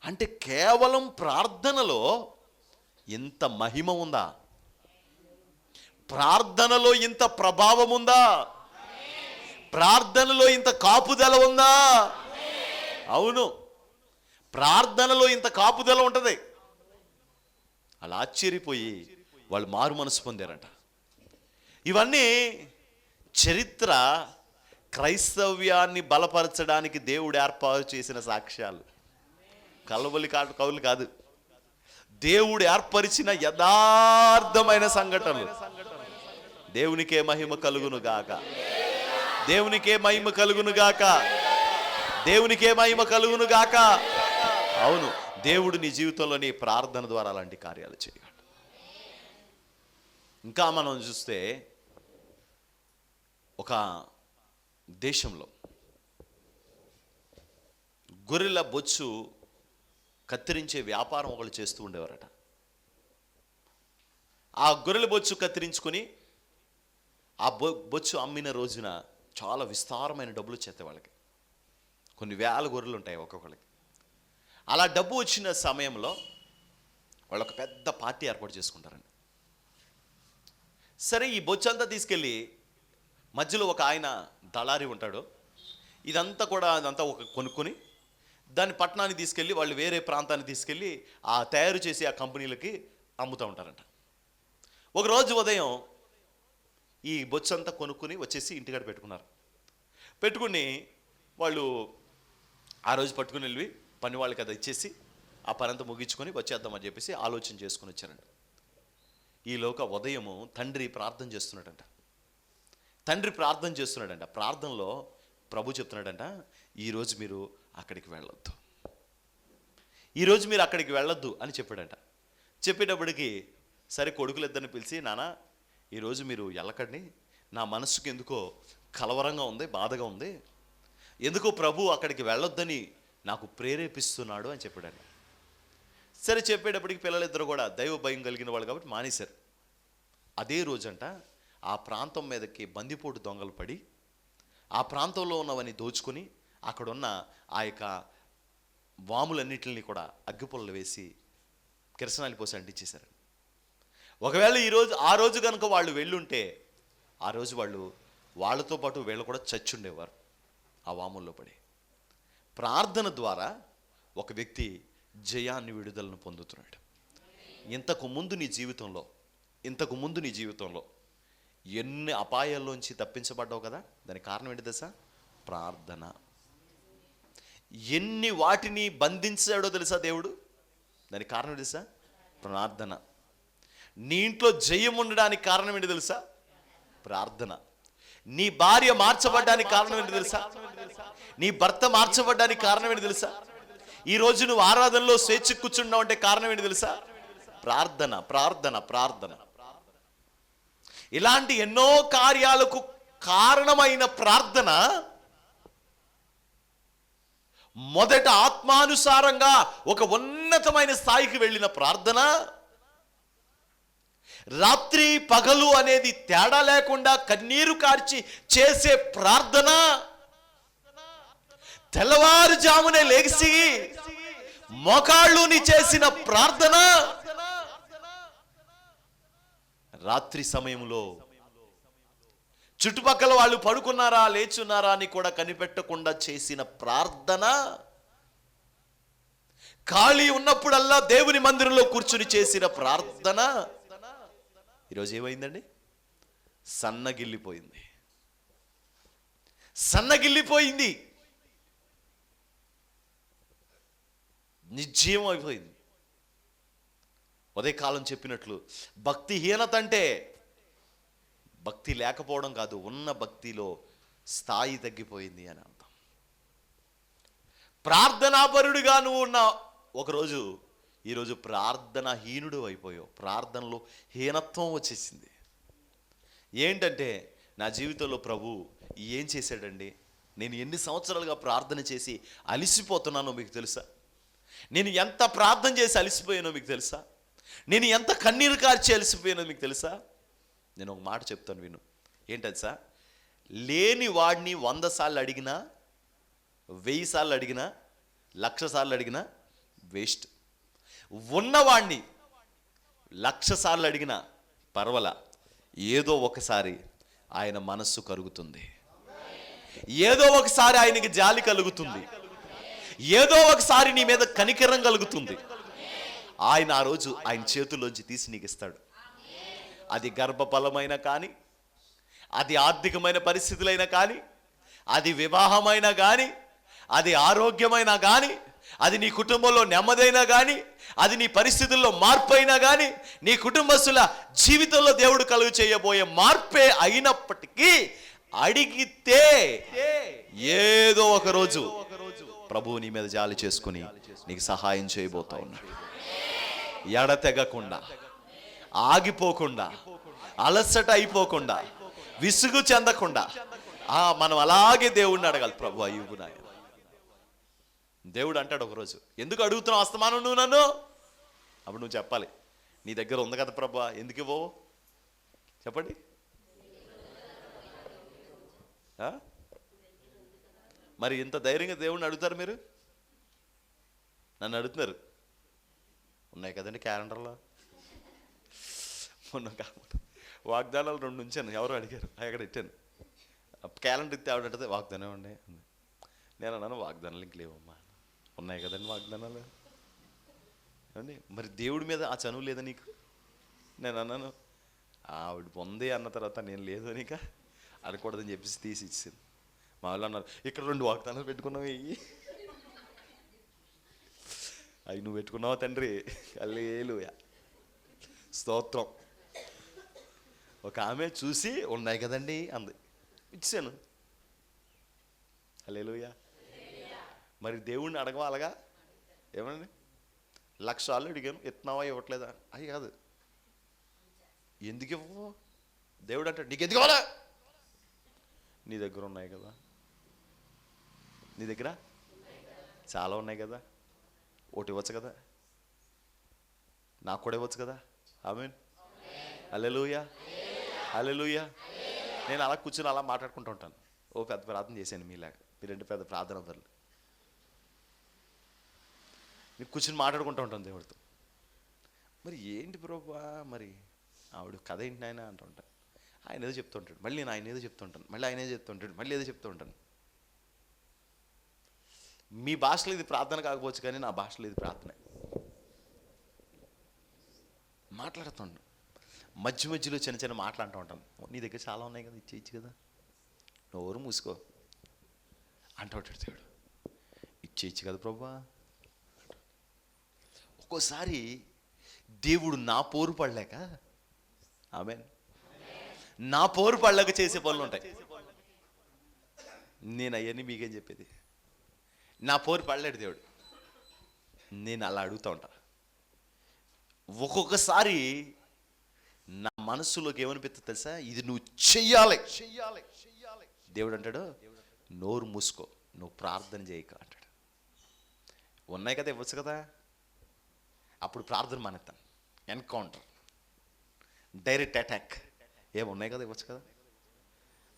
అంటే కేవలం ప్రార్థనలో ఇంత మహిమ ఉందా, ప్రార్థనలో ఇంత ప్రభావం ఉందా, ప్రార్థనలో ఇంత కాపుదల ఉందా? అవును, ప్రార్థనలో ఇంత కాపుదల ఉంటుంది. అలా ఆశ్చర్యపోయి వాళ్ళు మారు మనసు పొందారంట. ఇవన్నీ చరిత్ర క్రైస్తవ్యాన్ని బలపరచడానికి దేవుడు ఏర్పాటు చేసిన సాక్ష్యాలు, కవులు కాదు, దేవుడు ఏర్పరిచిన యథార్థమైన సంఘటనలు. దేవునికే మహిమ కలుగును గాక, దేవునికే మహిమ కలుగును గాక, దేవునికే మహిమ కలుగును గాక. అవును, దేవుడు నీ జీవితంలో నీ ప్రార్థన ద్వారా అలాంటి కార్యాలు చేయగలడు. ఇంకా మనం చూస్తే ఒక దేశంలో గొర్రెల బొచ్చు కత్తిరించే వ్యాపారం ఒకళ్ళు చేస్తూ ఉండేవారట. ఆ గొర్రెల బొచ్చు కత్తిరించుకొని ఆ బొచ్చు అమ్మిన రోజున చాలా విస్తారమైన డబ్బులు వచ్చేస్తాయి వాళ్ళకి. కొన్ని వేల గొర్రెలు ఉంటాయి ఒక్కొక్కరికి. అలా డబ్బు వచ్చిన సమయంలో వాళ్ళు ఒక పెద్ద పార్టీ ఏర్పాటు చేసుకుంటారండి. సరే, ఈ బొచ్చు అంతా తీసుకెళ్ళి మధ్యలో ఒక ఆయన దళారి ఉంటాడు, అదంతా ఒక కొనుక్కొని దాన్ని పట్టణానికి తీసుకెళ్ళి వాళ్ళు వేరే ప్రాంతానికి తీసుకెళ్ళి ఆ తయారు చేసి ఆ కంపెనీలకి అమ్ముతూ ఉంటారంట. ఒకరోజు ఉదయం ఈ బొచ్చు అంతా కొనుక్కొని వచ్చేసి ఇంటికాడ పెట్టుకున్నారు. పెట్టుకుని వాళ్ళు ఆ రోజు పట్టుకుని వెళ్ళి పని వాళ్ళకి అది ఇచ్చేసి ఆ పని అంతా ముగించుకొని వచ్చేద్దామని చెప్పేసి ఆలోచన చేసుకుని వచ్చారంట. ఈలోక ఉదయము తండ్రి ప్రార్థన చేస్తున్నాడంట. ప్రార్థనలో ప్రభు చెప్తున్నాడంట, ఈరోజు మీరు అక్కడికి వెళ్ళొద్దు, ఈరోజు మీరు అక్కడికి వెళ్ళొద్దు అని చెప్పాడంట. చెప్పేటప్పటికి సరే కొడుకులిద్దరిని పిలిచి, నాన్న ఈరోజు మీరు వెళ్ళకండి, నా మనసుకు ఎందుకో కలవరంగా ఉంది, బాధగా ఉంది, ఎందుకో ప్రభు అక్కడికి వెళ్ళొద్దని నాకు ప్రేరేపిస్తున్నాడు అని చెప్పాడంట. సరే చెప్పేటప్పటికి పిల్లలిద్దరు కూడా దైవ భయం కలిగిన వాళ్ళు కాబట్టి మానేశారు. అదే రోజంట ఆ ప్రాంతం మీదకి బందిపోటు దొంగలు పడి ఆ ప్రాంతంలో ఉన్నవన్నీ దోచుకొని అక్కడున్న ఆ యొక్క వాములన్నిటిని కూడా అగ్గిపుల్లలు వేసి కిరసనాలు పోసి అంటించేశారు. ఒకవేళ ఆ రోజు కనుక వాళ్ళు వెళ్ళుంటే ఆ రోజు వాళ్ళతో పాటు వీళ్ళు కూడా చచ్చుండేవారు ఆ వాముల్లో పడి. ప్రార్థన ద్వారా ఒక వ్యక్తి జయాన్ని, విడుదలను పొందుతున్నాడు. ఇంతకు ముందు నీ జీవితంలో ఎన్ని అపాయాల్లోంచి తప్పించబడ్డావు కదా, దానికి కారణం ఏంటి తెలుసా? ప్రార్థన. ఎన్ని వాటిని బంధించాడో తెలుసా దేవుడు, దానికి కారణం ఏంటి తెలుసా? ప్రార్థన. నీ ఇంట్లో జయం ఉండడానికి కారణం ఏంటి తెలుసా? ప్రార్థన. నీ భార్య మార్చబడ్డానికి కారణం ఏంటి తెలుసా? నీ భర్త మార్చబడ్డానికి కారణం ఏంటి తెలుసా? ఈ రోజు నువ్వు ఆరాధనలో స్వేచ్ఛ కూర్చున్నావు అంటే కారణం ఏంటి తెలుసా? ప్రార్థన, ప్రార్థన, ప్రార్థన. ఇలాంటి ఎన్నో కార్యాలకు కారణమైన ప్రార్థన మొదట ఆత్మానుసారంగా ఒక ఉన్నతమైన స్థాయికి వెళ్ళిన ప్రార్థన, రాత్రి పగలు అనేది తేడా లేకుండా కన్నీరు కార్చి చేసే ప్రార్థన, తెల్లవారుజామునే లేచి మోకాళ్ళుని చేసిన ప్రార్థన, రాత్రి సమయంలో చుట్టుపక్కల వాళ్ళు పడుకున్నారా లేచున్నారా అని కూడా కనిపెట్టకుండా చేసిన ప్రార్థన, ఖాళీ ఉన్నప్పుడల్లా దేవుని మందిరంలో కూర్చుని చేసిన ప్రార్థన ఈరోజు ఏమైందండి? సన్నగిల్లిపోయింది. నిర్జీవం అయిపోయింది. ఉదయకాలం చెప్పినట్లు భక్తిహీనత అంటే భక్తి లేకపోవడం కాదు, ఉన్న భక్తిలో స్థాయి తగ్గిపోయింది అని అర్థం. ప్రార్థనాపరుడిగా నువ్వు ఉన్న ఒకరోజు ఈరోజు ప్రార్థనాహీనుడు అయిపోయావు. ప్రార్థనలో హీనత్వం వచ్చేసింది. ఏంటంటే నా జీవితంలో ప్రభు ఏం చేశాడండి, నేను ఎన్ని సంవత్సరాలుగా ప్రార్థన చేసి అలిసిపోతున్నానో మీకు తెలుసా? నేను ఎంత ప్రార్థన చేసి అలిసిపోయానో మీకు తెలుసా? నేను ఎంత కన్నీరు కార్చి అలిసిపోయానో మీకు తెలుసా? నేను ఒక మాట చెప్తాను విను. ఏంటది సార్? లేని వాడిని 100 సార్లు అడిగినా, 1000 సార్లు అడిగినా, 1,00,000 సార్లు అడిగినా వేస్ట్. ఉన్నవాడిని 1,00,000 సార్లు అడిగినా పర్వాలా, ఏదో ఒకసారి ఆయన మనస్సు కరుగుతుంది, ఏదో ఒకసారి ఆయనకి జాలి కలుగుతుంది, ఏదో ఒకసారి నీ మీద కనికరం కలుగుతుంది. ఆయన ఆ రోజు ఆయన చేతుల్లోంచి తీసి నీకు ఇస్తాడు. అది గర్భఫలమైనా కానీ, అది ఆర్థికమైన పరిస్థితులైనా కానీ, అది వివాహమైనా కానీ, అది ఆరోగ్యమైనా కానీ, అది నీ కుటుంబంలో నెమ్మదైనా కానీ, అది నీ పరిస్థితుల్లో మార్పు అయినా కానీ, నీ కుటుంబస్తుల జీవితంలో దేవుడు కలుగు చేయబోయే మార్పే అయినప్పటికీ అడిగితే ఏదో ఒక రోజు ప్రభువు నీ మీద జాలి చేసుకుని నీకు సహాయం చేయబోతా ఉన్నాడు. ఎడతెగకుండా, ఆగిపోకుండా, అలసట అయిపోకుండా, విసుగు చెందకుండా మనం అలాగే దేవుడిని అడగాలి. ప్రభు అయ్యుబు నాయన, దేవుడు అంటాడు ఒకరోజు, ఎందుకు అడుగుతున్నావు అస్తమానం నువ్వు నన్ను? అప్పుడు నువ్వు చెప్పాలి, నీ దగ్గర ఉంది కదా ప్రభు, ఎందుకు ఇవ్వవు చెప్పండి. మరి ఇంత ధైర్యంగా దేవుడిని అడుగుతారు మీరు? నన్ను అడుగుతున్నారు. ఉన్నాయి కదండి క్యాలెండర్లో. మొన్న వాగ్దానాలు 2 ఉంచాను, ఎవరు అడిగారు, అక్కడ ఇచ్చాను. క్యాలెండర్ ఇస్తే ఆవిడంటే వాగ్దానం అండి. నేను అన్నాను వాగ్దానాలు ఇంక లేవమ్మా, ఉన్నాయి కదండి వాగ్దానాలు అండి. మరి దేవుడి మీద ఆ చనువు లేదా నీకు? నేను అన్నాను ఆవిడ పొందే అన్న తర్వాత నేను లేదు నీక అనకూడదని చెప్పేసి తీసి ఇచ్చాను. మా వాళ్ళు అన్నారు, ఇక్కడ 2 వాగ్దానాలు పెట్టుకున్నావు, అవి నువ్వు పెట్టుకున్నావా తండ్రి? హల్లెలూయా, స్తోత్రం. ఒక ఆమె చూసి ఉన్నాయి కదండి అంది, ఇచ్చాను. హల్లెలూయా. మరి దేవుణ్ణి అడగవాలగా, ఏమండి 1,00,000 సార్లు అడిగాను, ఇస్తున్నావా ఇవ్వట్లేదా? అవి కాదు, ఎందుకు ఇవ్వవు? దేవుడు అంటాడు, నీకు ఎందుకు ఇవ్వాలా? నీ దగ్గర ఉన్నాయి కదా, నీ దగ్గర చాలా ఉన్నాయి కదా, ఒకటి ఇవ్వచ్చు కదా, నాకు కూడా ఇవ్వచ్చు కదా. ఆమేన్, హల్లెలూయా, హల్లెలూయా. నేను అలా కూర్చొని అలా మాట్లాడుకుంటూ ఉంటాను. ఓ పెద్ద ప్రార్థన చేశాను మీలాగా, మీరంటే పెద్ద ప్రార్థన వదలు. నేను కూర్చొని మాట్లాడుకుంటూ ఉంటాను దేవుడితో. మరి ఏంటి ప్రభా, మరి ఆవిడ కథ ఏంటి నాయన అంటూ ఉంటాను. ఆయన ఏదో చెప్తూ ఉంటాడు, మళ్ళీ నేను ఆయన ఏదో చెప్తూ ఉంటాను, మళ్ళీ ఆయన ఏదో చెప్తూ ఉంటాడు, మళ్ళీ ఏదో చెప్తూ ఉంటాను. మీ భాషలో ఇది ప్రార్థన కాకపోవచ్చు కానీ నా భాషలో ఇది ప్రార్థన. మాట్లాడుతాను. మధ్య మధ్యలో చిన్న చిన్న మాట్లాడుతూ ఉంటాను. నీ దగ్గర చాలా ఉన్నాయి కదా, ఇచ్చేయచ్చు కదా, నోరు మూసుకో అంటూ ఉంటాడు దేవుడు. ఇచ్చేయచ్చు కదా ప్రభువా. ఒక్కోసారి దేవుడు నా పోరు పడలేక, ఆమేన్, నా పోరు పడలేక చేసే పనులు ఉంటాయి. నేను అవన్నీ మీకేం చెప్పేది. నా పోరు పడలేడు దేవుడు, నేను అలా అడుగుతూ ఉంటా. ఒక్కొక్కసారి నా మనస్సులోకి ఏమనిపిస్తుంది తెలుసా, ఇది నువ్వు చెయ్యాలి. దేవుడు అంటాడు, నోరు మూసుకో, నువ్వు ప్రార్థన చేయక అంటాడు. ఉన్నాయి కదా, ఇవ్వచ్చు కదా. అప్పుడు ప్రార్థన మానేస్తాను. ఎన్కౌంటర్, డైరెక్ట్ అటాక్ ఏమున్నాయి కదా, ఇవ్వచ్చు కదా.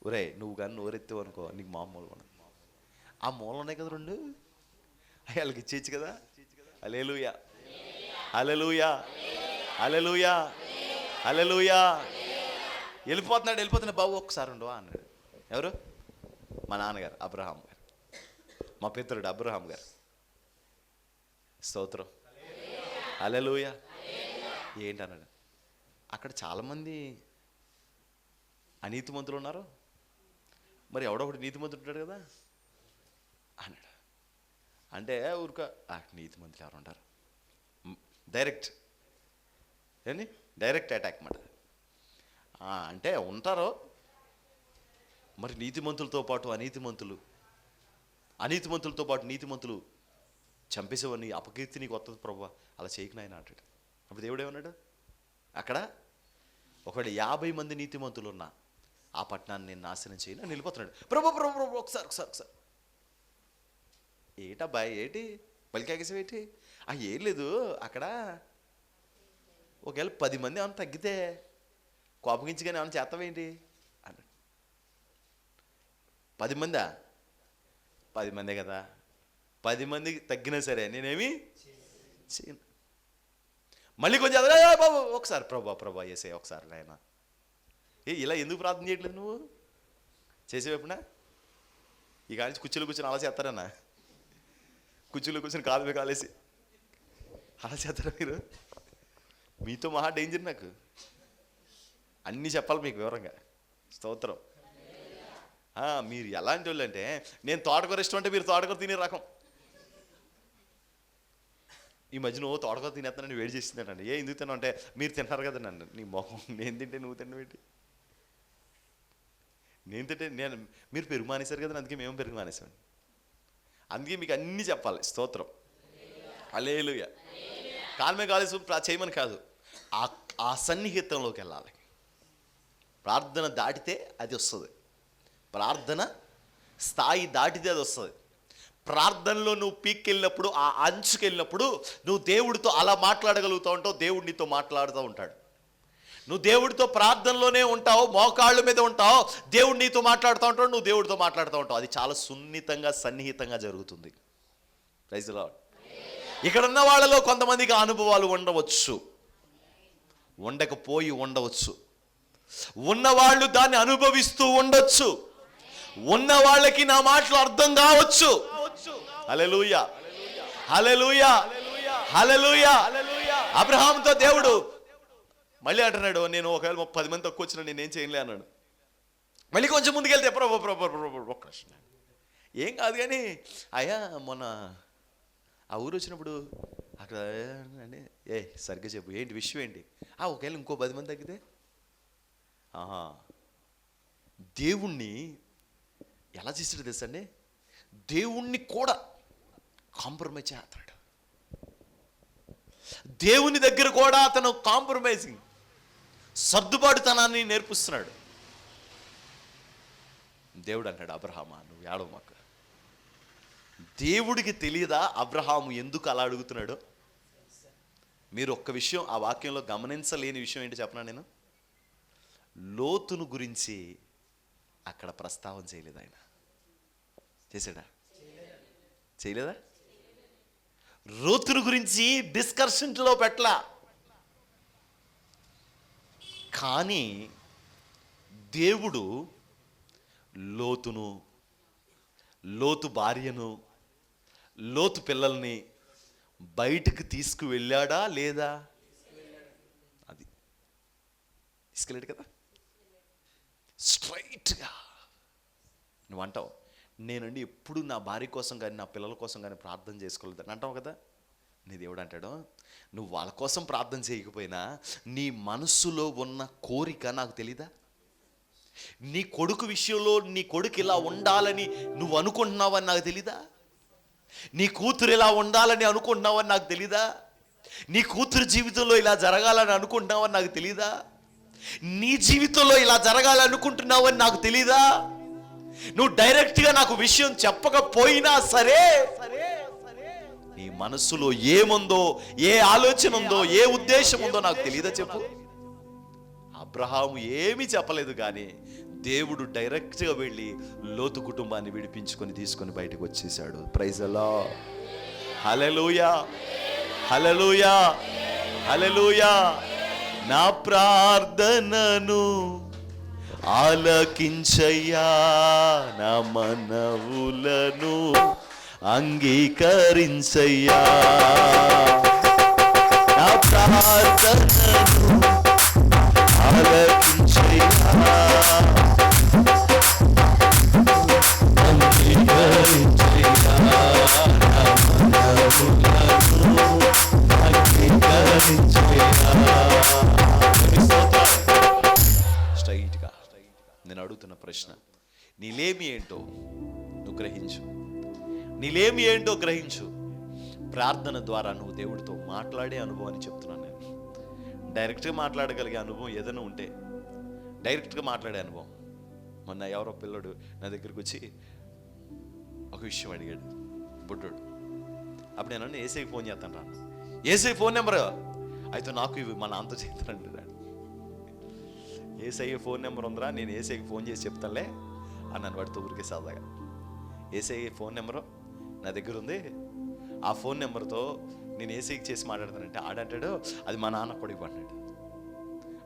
ఒరే నువ్వు కానీ నోరెత్తావు అనుకో, నీకు మామూలుగా ఉండదు. ఆ మూలం ఉన్నాయి కదా రెండు, వాళ్ళకి ఇచ్చేయచ్చు కదా. హల్లెలూయా, హల్లెలూయా, హల్లెలూయా, హల్లెలూయా. వెళ్ళిపోతున్నాడు బాబు, ఒకసారి ఉండవా అన్నాడు. ఎవరు? మా నాన్నగారు అబ్రహాం గారు, మా పితరుడు అబ్రహాం గారు. స్తోత్రం, హల్లెలూయా. ఏంటన్నాడు? అక్కడ చాలామంది అనీతిమంతులు ఉన్నారు, మరి ఎవడొకటి నీతిమంతుడు ఉంటాడు కదా అన్నాడు. అంటే ఊరుక నీతిమంతులు ఎవరు ఉంటారు? డైరెక్ట్ ఏంటి, డైరెక్ట్ అటాక్ మాట. అంటే ఉంటారు, మరి నీతిమంతులతో పాటు అనీతిమంతులతో పాటు నీతిమంతులు చంపేసేవన్నీ అపకీర్తి నీకు వస్తుంది ప్రభు, అలా చేయకు నాయన అంటాడు. అప్పుడు దేవుడు ఏమన్నాడు? అక్కడ ఒకవేళ 50 మంది నీతిమంతులు ఉన్నా ఆ పట్టణాన్ని నేను నాశనం చేయను అని వెళ్ళిపోతున్నాడు. ప్రభు ప్రభు ప్రభు ఒకసారి ఏటబ్బాయి ఏంటి పలికాగేసావు ఏంటి? ఏం లేదు, అక్కడ ఒకవేళ 10 మంది ఏమైనా తగ్గితే కోపగించుకొని ఏమైనా చేస్తావేంటి అన్నాడు. 10 మందా? 10 మందే కదా, 10 మందికి తగ్గినా సరే నేనేమి చేయను. మళ్ళీ కొంచెం బాబు ఒకసారి ప్రభా చేసే ఒకసారి నాయన. ఇలా ఎందుకు ప్రార్థన చేయట్లేదు నువ్వు? చేసేవెప్పుడా ఈ కాలేసి కుర్చీలో కూర్చొని అలా చేస్తారన్నా? కుర్చీలో కూర్చొని కాలు మీద కాలేసి అలా చేస్తారా మీరు? మీతో మహా డేంజర్ నాకు. అన్నీ చెప్పాలి మీకు వివరంగా. స్తోత్రం. మీరు ఎలాంటి వాళ్ళు అంటే, నేను తోటకూర ఇష్టం అంటే మీరు తోటకూర తినే రకం. ఈ మధ్యన తోటకూర తినేస్తానని వేడి చేస్తున్నానండి. ఎందుకు తిన్నావు అంటే, మీరు తిన్నారు కదా నన్ను. నీ మొహం, నేను తింటే నువ్వు తిన్నవేంటి? నేను తింటే మీరు పెరుగు మానేశారు కదా, అందుకే మేము పెరుగు మానేసాం. అందుకే మీకు అన్నీ చెప్పాలి. స్తోత్రం, హల్లెలూయా. కాలమే కాలేసి చేయమని కాదు, ఆ సన్నిహితంలోకి వెళ్ళాలి. ప్రార్థన దాటితే అది వస్తుంది, ప్రార్థన స్థాయి దాటితే అది వస్తుంది. ప్రార్థనలో నువ్వు పీక్కెళ్ళినప్పుడు, ఆ అంచుకి వెళ్ళినప్పుడు నువ్వు దేవుడితో అలా మాట్లాడగలుగుతూ ఉంటావు. దేవుడు నీతో మాట్లాడుతూ ఉంటాడు. నువ్వు దేవుడితో ప్రార్థనలోనే ఉంటావు, మోకాళ్ళ మీద ఉంటావు, దేవుడు నీతో మాట్లాడుతూ ఉంటాడు, నువ్వు దేవుడితో మాట్లాడుతూ ఉంటావు. అది చాలా సున్నితంగా సన్నిహితంగా జరుగుతుంది. Praise the Lord. ఇక్కడ ఉన్న వాళ్ళలో కొంతమందికి అనుభవాలు ఉండవచ్చు, ఉండకపోయి ఉండవచ్చు. ఉన్నవాళ్ళు దాన్ని అనుభవిస్తూ ఉండొచ్చు, ఉన్న వాళ్ళకి నా మాటలు అర్థం కావచ్చు. హల్లెలూయా, హల్లెలూయా, హల్లెలూయా. అబ్రహాముతో దేవుడు మళ్ళీ అంటున్నాడు, నేను ఒకవేళ 10 మంది తక్కువ వచ్చినా నేనేం చేయలే అన్నాడు. మళ్ళీ కొంచెం ముందుకెళ్తే ఒక్క ప్రశ్న, ఏం కాదు కానీ అయ్యా మొన్న ఆ ఊరు వచ్చినప్పుడు అక్కడ అంటే సరిగ్గా చెప్పు, ఏంటి విషయం ఏంటి? ఒకవేళ ఇంకో 10 మంది తగ్గితే? దేవుణ్ణి ఎలా చేసాడు తెలుసండి? దేవుణ్ణి కూడా కాంప్రమైజ్ చేస్తాడు. దేవుని దగ్గర కూడా అతను కాంప్రమైజింగ్, సర్దుబాటుతనాన్ని నేర్పిస్తున్నాడు. దేవుడు అంటాడు, అబ్రహామా నువ్వు ఏడవ మాకు. దేవుడికి తెలియదా అబ్రహాము ఎందుకు అలా అడుగుతున్నాడు? మీరు ఒక్క విషయం ఆ వాక్యంలో గమనించలేని విషయం ఏంటి చెప్పనా? నేను లోతును గురించి అక్కడ ప్రస్తావన చేయలేదు. ఆయన చేశాడా? చేయలేదా? లోతును గురించి డిస్కషన్లో పెట్టలా. కానీ దేవుడు లోతును, లోతు భార్యను, లోతు పిల్లల్ని బయటకు తీసుకువెళ్ళాడా లేదా? తీసుకెళ్ళాడు కదా. స్ట్రైట్గా నువ్వు అంటావు, నేనండి ఎప్పుడు నా భార్య కోసం కానీ నా పిల్లల కోసం కానీ ప్రార్థన చేసుకోలేదు అని అంటావు కదా. నీ దేవుడు అంటాడు, నువ్వు వాళ్ళ కోసం ప్రార్థన చేయకపోయినా నీ మనస్సులో ఉన్న కోరిక నాకు తెలీదా? నీ కొడుకు విషయంలో నీ కొడుకు ఇలా ఉండాలని నువ్వు అనుకుంటున్నావని నాకు తెలీదా? నీ కూతురు ఇలా ఉండాలని అనుకుంటున్నావని నాకు తెలీదా? నీ కూతురు జీవితంలో ఇలా జరగాలని అనుకుంటున్నావని నాకు తెలీదా? నీ జీవితంలో ఇలా జరగాలనుకుంటున్నావని నాకు తెలీదా? నువ్వు డైరెక్ట్గా నాకు విషయం చెప్పకపోయినా సరే నీ మనస్సులో ఏముందో, ఏ ఆలోచన ఉందో, ఏ ఉద్దేశం ఉందో నాకు తెలీదా చెప్పు. అబ్రహాము ఏమీ చెప్పలేదు, కానీ దేవుడు డైరెక్ట్గా వెళ్ళి లోతు కుటుంబాన్ని విడిపించుకొని తీసుకొని బయటకు వచ్చేసాడు. Praise the Lord. Hallelujah, hallelujah, hallelujah. నా ప్రార్థనను ఆలకించయ్యా, నా మనవులను అంగీకరించయ్యా. నా ప్రార్థనను ఆలకించయ్యా, అంగీకరించయ్యా, నా మనవులను అంగీకరించయ్యా. స్ట్రైట్గా నేను అడుగుతున్న ప్రశ్న, నీలేమి ఏంటో నువ్వు గ్రహించు. నీలేమి ఏంటో గ్రహించు. ప్రార్థన ద్వారా నువ్వు దేవుడితో మాట్లాడే అనుభవాన్ని చెప్తున్నాను నేను. డైరెక్ట్గా మాట్లాడగలిగే అనుభవం ఏదైనా ఉంటే డైరెక్ట్గా మాట్లాడే అనుభవం. మొన్న ఎవరో పిల్లడు నా దగ్గరికి వచ్చి ఒక విషయం అడిగాడు, బుడ్డోడు. అప్పుడు నేను ఏసైకి ఫోన్ చేస్తాను రా. ఏసై ఫోన్ నెంబర్ అయితే నాకు ఇవి మా నాన్నతో చేస్తానండి. ఏసఐ ఫోన్ నెంబర్ ఉందిరా, నేను ఏసైకి ఫోన్ చేసి చెప్తానులే అన్నాను వాడితో ఊరికే సరదాగా. ఏసఐ ఫోన్ నెంబరు నా దగ్గర ఉంది, ఆ ఫోన్ నెంబర్తో నేను ఏసైకి చేసి మాట్లాడతానంటే ఆడంటాడు అది మా నాన్న కొడుకు అన్నాడు.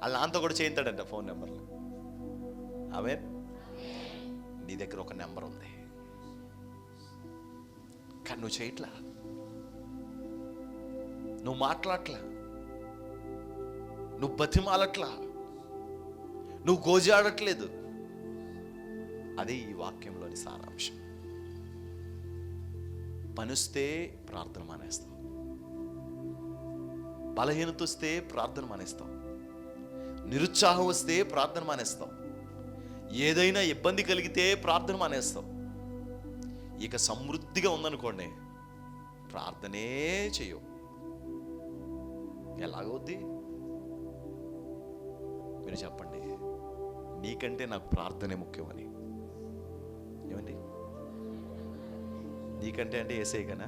వాళ్ళ నాన్నతో కూడా చేయించాడంట ఫోన్ నెంబర్లు. ఆమె నీ దగ్గర ఒక నెంబర్ ఉంది కానీ నువ్వు చేయట్లా, నువ్వు మాట్లాడట్లా, నువ్వు బతిమాలట్లా, నువ్వు గోజాడట్లేదు. అదే ఈ వాక్యంలోని సారాంశం. పనిస్తే ప్రార్థన మానేస్తాం, బలహీనత వస్తే ప్రార్థన మానేస్తాం, నిరుత్సాహం వస్తే ప్రార్థన మానేస్తాం, ఏదైనా ఇబ్బంది కలిగితే ప్రార్థన మానేస్తాం. ఇక సమృద్ధిగా ఉందనుకోండి ప్రార్థనే చెయ్యవు. ఎలాగవుద్ది మీరు చెప్పండి. నీకంటే నాకు ప్రార్థనే ముఖ్యమని. ఏమండి నీకంటే అంటే ఏసై కన్నా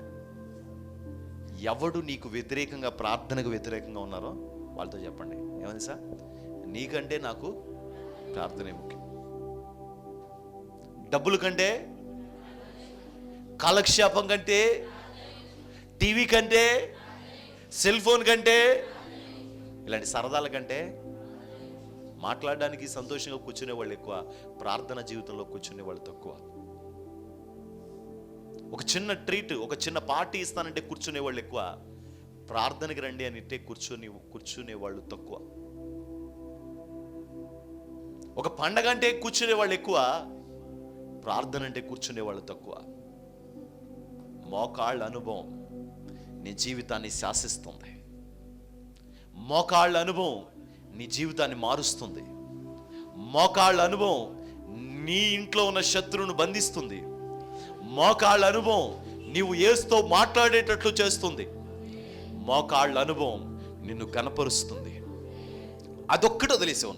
ఎవడు నీకు వ్యతిరేకంగా ప్రార్థనకు వ్యతిరేకంగా ఉన్నారో వాళ్ళతో చెప్పండి. ఏమంది సార్, నీకంటే నాకు ప్రార్థనే ముఖ్యం. డబ్బుల కంటే, కాలక్షేపం కంటే, టీవీ కంటే, సెల్ ఫోన్ కంటే, ఇలాంటి సరదాల కంటే మాట్లాడడానికి సంతోషంగా కూర్చునే వాళ్ళు ఎక్కువ, ప్రార్థన జీవితంలో కూర్చునే వాళ్ళు తక్కువ. ఒక చిన్న ట్రీట్, ఒక చిన్న పార్టీ ఇస్తానంటే కూర్చునే వాళ్ళు ఎక్కువ, ప్రార్థనకి రండి అని ఇట్టే కూర్చునే వాళ్ళు తక్కువ. ఒక పండగ అంటే కూర్చునే వాళ్ళు ఎక్కువ, ప్రార్థన అంటే కూర్చునే వాళ్ళు తక్కువ. మోకాళ్ళ అనుభవం నీ జీవితాన్ని శాసిస్తుంది. మోకాళ్ళ అనుభవం నీ జీవితాన్ని మారుస్తుంది. మోకాళ్ళ అనుభవం నీ ఇంట్లో ఉన్న శత్రువును బంధిస్తుంది. మోకాళ్ళ అనుభవం నీవు యేసుతో మాట్లాడేటట్లు చేస్తుంది. మోకాళ్ళ అనుభవం నిన్ను కనపరుస్తుంది. అదొక్కటి వదిలేసావు.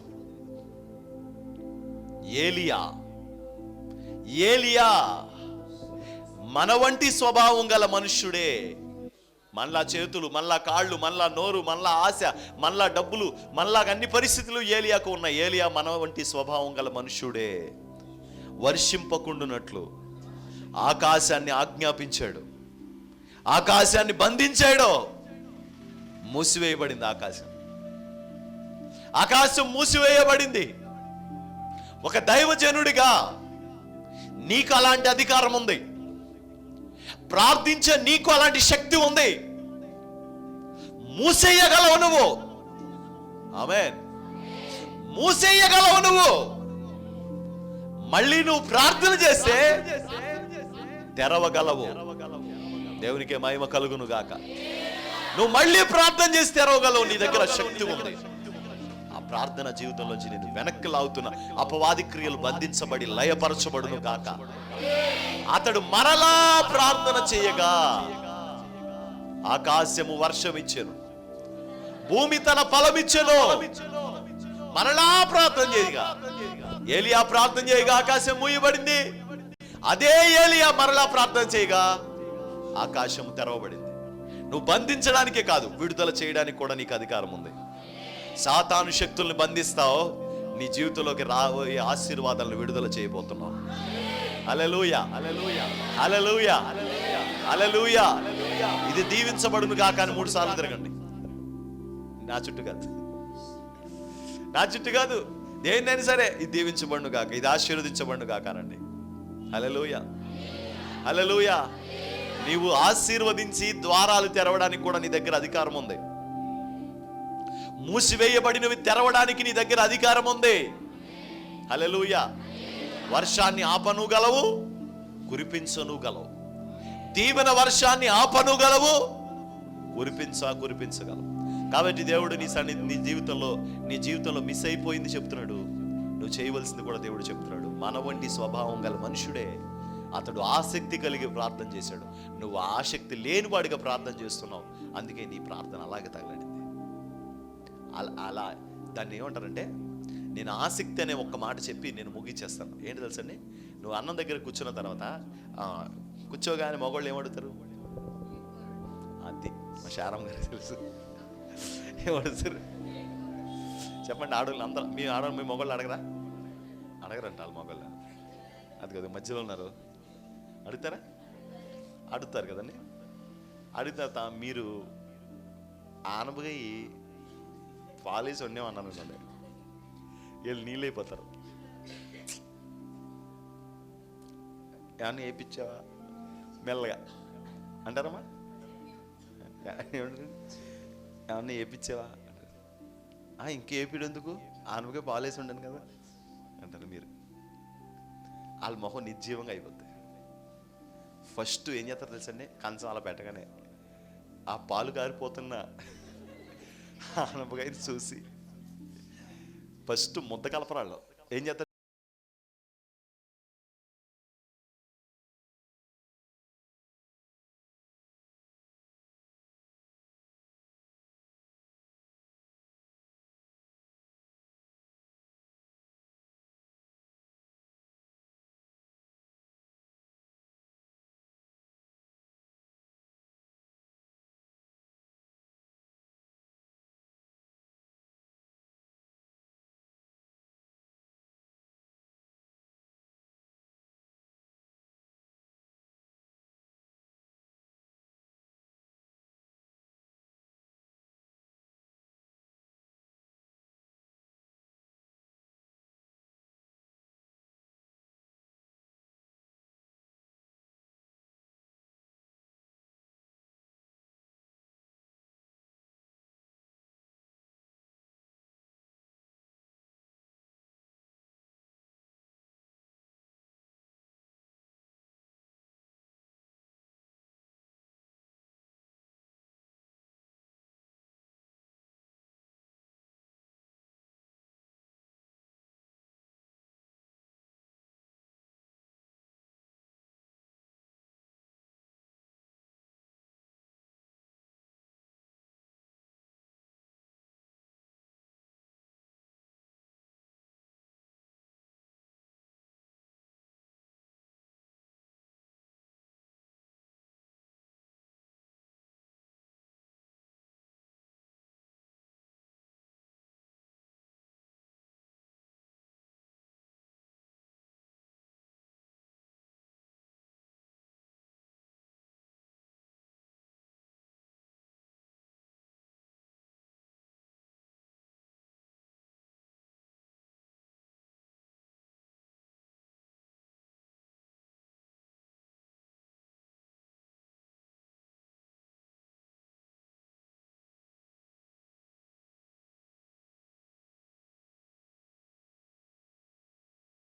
ఏలియా మన వంటి స్వభావం గల మనుష్యుడే. మనలా చేతులు, మనలా కాళ్ళు, మనలా నోరు, మనలా ఆశ, మనలా డబ్బులు, మనలా అన్ని పరిస్థితులు ఏలియాకు ఉన్నాయి. ఏలియా మన వంటి స్వభావం గల మనుష్యుడే. వర్షింపకుండునట్లు ఆకాశాన్ని ఆజ్ఞాపించాడు, ఆకాశాన్ని బంధించాడు. మూసివేయబడింది ఆకాశం. ఆకాశం మూసివేయబడింది. ఒక దైవజనుడిగా నీకు అలాంటి అధికారం ఉంది. ప్రార్థించే నీకు అలాంటి శక్తి ఉంది. మూసేయగలవు నువ్వు. ఆమేన్. మూసేయగలవు నువ్వు. మళ్ళీ నువ్వు ప్రార్థన చేస్తే తెరవగలవు. దేవునికే మహిమ కలుగును గాక. నువ్వు మళ్ళీ ప్రార్థన చేసి తెరవగలవు. నీ దగ్గర శక్తి ఉంది. ఆ ప్రార్థన జీవితంలోంచి నేను వెనక్కి లాగుతున్న అపవాది క్రియలు బంధించబడి లయపరచబడును గాక. అతడు మరలా ప్రార్థన చేయగా ఆకాశము వర్షం ఇచ్చెను, భూమి తన ఫలమిచ్చెను. మరలా ప్రార్థన చేయగా ఏలియా ప్రార్థన చేయగా ఆకాశం మూయబడింది. అదే ఏలియా మరలా ప్రార్థన చేయగా ఆకాశం తెరవబడింది. నువ్వు బంధించడానికే కాదు, విడుదల చేయడానికి కూడా నీకు అధికారం ఉంది. సాతాను శక్తుల్ని బంధిస్తావు, నీ జీవితంలోకి రాబోయే ఆశీర్వాదాలను విడుదల చేయబోతున్నావు. హల్లెలూయా, హల్లెలూయా, హల్లెలూయా, హల్లెలూయా. ఇది దీవించబడును గాక అని 3 సార్లు తిరగండి. నా చుట్టూ కాదు, నా చుట్టూ కాదు, దేన్నైనా సరే ఇది దీవించబడును గాక, ఇది ఆశీర్వదించబడును గాక అనండి. హల్లెలూయా, హల్లెలూయా. నీవు ఆశీర్వదించి ద్వారాలు తెరవడానికి కూడా నీ దగ్గర అధికారం ఉంది. మూసివేయబడినవి తెరవడానికి నీ దగ్గర అధికారం ఉంది. హల్లెలూయా. వర్షాన్ని ఆపనుగలవు, కురిపించనుగలవు. దీవెన వర్షాన్ని ఆపనుగలవు, కురిపించగలవు. కాబట్టి దేవుడు నీ జీవితంలో మిస్ అయిపోయింది చెప్తున్నాడు. నువ్వు చేయవలసింది కూడా దేవుడు చెప్తున్నాడు. మన వంటి స్వభావం గల మనుషుడే అతడు ఆసక్తి కలిగి ప్రార్థన చేశాడు. నువ్వు ఆసక్తి లేనివాడిగా ప్రార్థన చేస్తున్నావు. అందుకే నీ ప్రార్థన అలాగే తగలడింది. అలా దాన్ని ఏమంటారంటే, నేను ఆసక్తి అనే ఒక్క మాట చెప్పి నేను ముగించేస్తాను. ఏంటి తెలుసండి, నువ్వు అన్నం దగ్గర కూర్చున్న తర్వాత కూర్చోగానే మగవాళ్ళు ఏమడుగుతారు? అది మా శారమ్మ గారికి తెలుసు. ఏమడుగుతారు చెప్పండి? ఆడవాళ్ళు అందరూ, మీ ఆడవాళ్ళు మీ మగవాళ్ళు అడగరంట. వాళ్ళు మగవాళ్ళు అది కదా, మధ్యలో ఉన్నారు. అడుగుతారా? అడుగుతారు కదండి. అడుగుతా మీరు ఆనబోయి పాలేసి వండేమన్నాను అండి, వీళ్ళు నీళ్ళైపోతారు. ఏమన్నా వేయించావా మెల్లగా అంటారమ్మా? ఏమన్నా వేయించావా? ఇంకేపిడు ఎందుకు, ఆనబగా పాలేసి ఉండను కదా అంటారు మీరు. వాళ్ళ మొహం నిర్జీవంగా అయిపోద్ది. ఫస్ట్ ఏం చేస్తారు తెలుసండి, కంచం అలా పెట్టగానే ఆ పాలు కారిపోతున్న ఆనపకాయ చూసి ఫస్ట్ ముద్ద కలపరాళ్ళు ఏం చేస్తారు?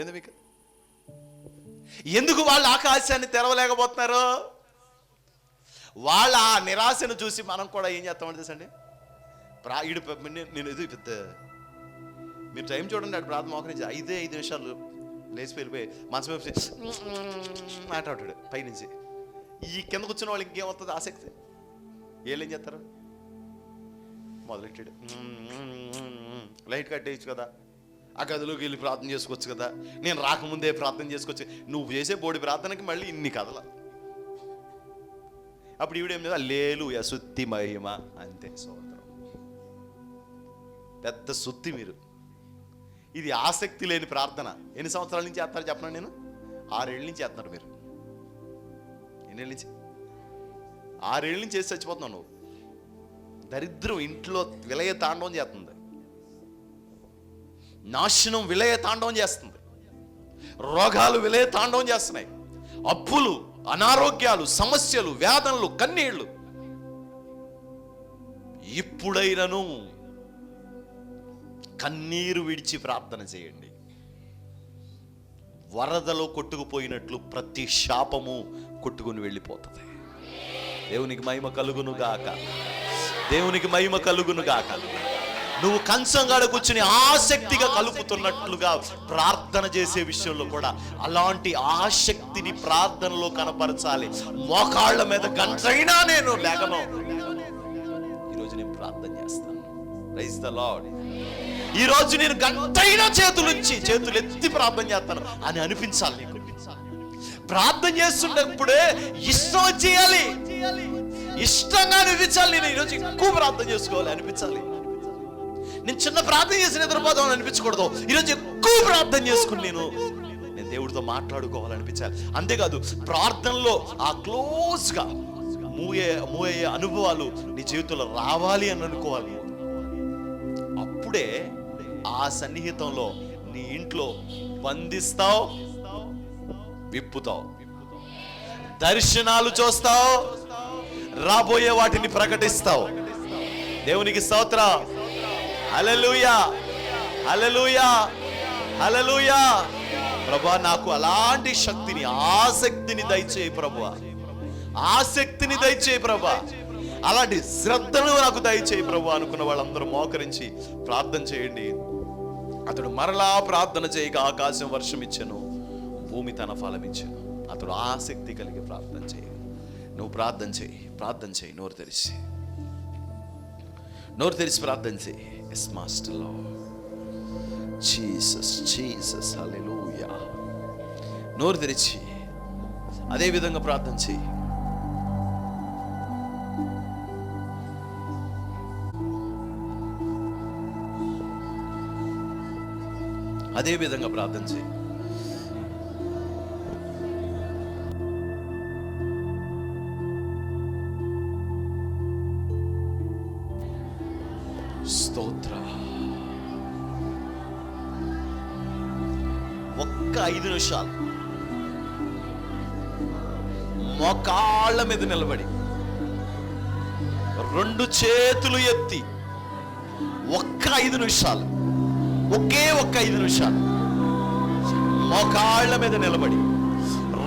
మీకు ఎందుకు వాళ్ళు ఆకాశాన్ని తెరవలేకపోతున్నారు? వాళ్ళ ఆ నిరాశను చూసి మనం కూడా ఏం చేస్తామంటే తెలుసండి, నేను ఇది పెద్ద మీరు టైం చూడండి, అటు ప్రార్థన మోకరించి 5 నిమిషాలు లేచి వెళ్ళిపోయి మనసు మాట్లాడాడు పైనుంచి. ఈ కింద కూర్చున్న వాళ్ళు ఇంకేమవుతుంది ఆసక్తి? ఏం చేస్తారు? మొదలెట్టాడు, లైట్ కట్టేయచ్చు కదా, ఆ గదిలోకి వెళ్ళి ప్రార్థన చేసుకోవచ్చు కదా, నేను రాకముందే ప్రార్థన చేసుకోవచ్చు. నువ్వు చేసే బోడి ప్రార్థనకి మళ్ళీ ఇన్ని కథల. అప్పుడు ఈవిడేం లేదా, లేలు సుత్తి మహిమ అంతే. సోదరం పెద్ద సుత్తి మీరు. ఇది ఆసక్తి లేని ప్రార్థన. ఎన్ని సంవత్సరాల నుంచి చేస్తారు చెప్పనా? నేను 6 ఏళ్ళ నుంచి చేస్తున్నారు. మీరు ఎన్నేళ్ళ నుంచి? 6 ఏళ్ళ నుంచి చేసి చచ్చిపోతున్నావు నువ్వు. దరిద్రం ఇంట్లో విలయ తాండవం చేస్తుంది, నాశనం విలయ తాండవం చేస్తుంది, రోగాలు విలయ తాండవం చేస్తున్నాయి, అప్పులు, అనారోగ్యాలు, సమస్యలు, వేదనలు, కన్నీళ్లు. ఇప్పుడైనను కన్నీరు విడిచి ప్రార్థన చేయండి. వరదలో కొట్టుకుపోయినట్లు ప్రతి శాపము కొట్టుకుని వెళ్ళిపోతుంది. దేవునికి మహిమ కలుగును గాక, దేవునికి మహిమ కలుగును గాక. నువ్వు కంచంగాడ కూర్చుని ఆసక్తిగా కలుపుతున్నట్లుగా ప్రార్థన చేసే విషయంలో కూడా అలాంటి ఆసక్తిని ప్రార్థనలో కనపరచాలి. మోకాళ్ళ మీద గంటైనా నేను లేకను, ఈరోజు నేను ప్రార్థన చేస్తాను, ప్రైజ్ ద లార్డ్, ఈరోజు నేను గంటైనా చేతులు ఎత్తి ప్రార్థన చేస్తాను అని అనిపించాలి నీకు. ప్రార్థన చేస్తున్నప్పుడే ఇష్టం చేయాలి, ఇష్టంగా అనిపించాలి. నేను ఈరోజు ఎక్కువ ప్రార్థన చేసుకోవాలి అనిపించాలి. నేను చిన్న ప్రార్థన చేసి నిద్రపోదామని అనిపించకూడదు. ఈరోజు ఎక్కువ ప్రార్థన చేసుకుని నేను దేవుడితో మాట్లాడుకోవాలనిపించాలి. అంతేకాదు ప్రార్థనలో ఆ క్లోజ్గా మూవే అనుభవాలు నీ జీవితంలో రావాలి అని అనుకోవాలి. అప్పుడే ఆ సన్నిహితంలో నీ ఇంట్లో బంధిస్తావు, విప్పుతావు, దర్శనాలు చూస్తావు, రాబోయే వాటిని ప్రకటిస్తావు. దేవునికి స్తోత్రం. హల్లెలూయా, హల్లెలూయా, హల్లెలూయా. ప్రభువా, నాకు అలాంటి శక్తిని, ఆసక్తిని దయచేయి ప్రభువా, ఆసక్తిని దయచేయి ప్రభువా, అలాంటి శ్రద్ధను నాకు దయచేయి ప్రభువా అనుకున్న వాళ్ళందరూ మోకరించి ప్రార్థన చేయండి. అతడు మరలా ప్రార్థన చేయక ఆకాశం వర్షం ఇచ్చెను, భూమి తన ఫలం ఇచ్చెను. అతడు ఆసక్తి కలిగి ప్రార్థన చేయి. నువ్వు ప్రార్థన చేయి, ప్రార్థన చేయి. నోరు తెరిచి ప్రార్థన చేయి. Yes master Lord Jesus, Jesus, hallelujah. నోరు తెరిచి అదే విధంగా ప్రార్థన చేయి. అదే విధంగా ప్రార్థన చేయి. స్తోత్ర. ఒక్క 5 నిమిషాలు మోకాళ్ళ మీద నిలబడి 2 చేతులు ఎత్తి ఒక్క 5 నిమిషాలు, ఒకే ఒక్క 5 నిమిషాలు మోకాళ్ళ మీద నిలబడి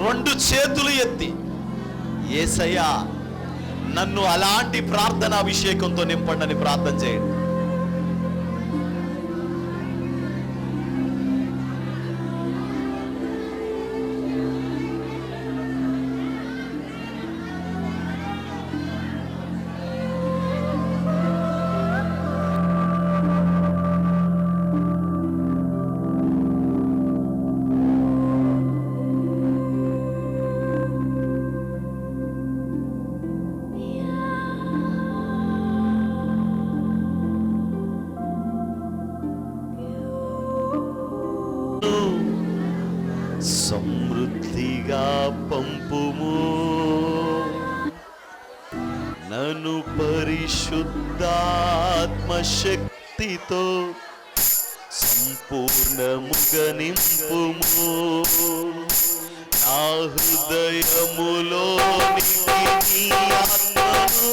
2 చేతులు ఎత్తి, యేసయ్యా నన్ను అలాంటి ప్రార్థన అభిషేకంతో నింపండి అని ప్రార్థన చేయండి. సమృద్ధిగా పంపుము, నన్ను పరిశుద్ధాత్మ శక్తితో సంపూర్ణముగా నింపుము. నా హృదయములోనికి నీ ఆత్మను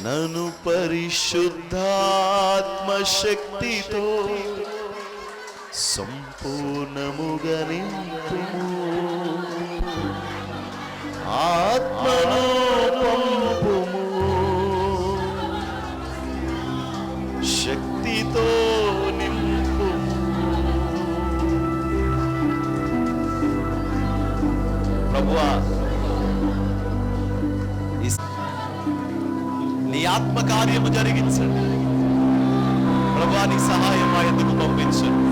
నను పరిశుద్ధాత్మ శక్తితో సంపూర్ణముగా నింపుము, ఆత్మను పంపుము, శక్తితో నింపుము. ప్రభువా, నీ ఆత్మ కార్యము జరిగించండి. ప్రభువా, నీ సహాయం మా ఎందుకు పంపించండి.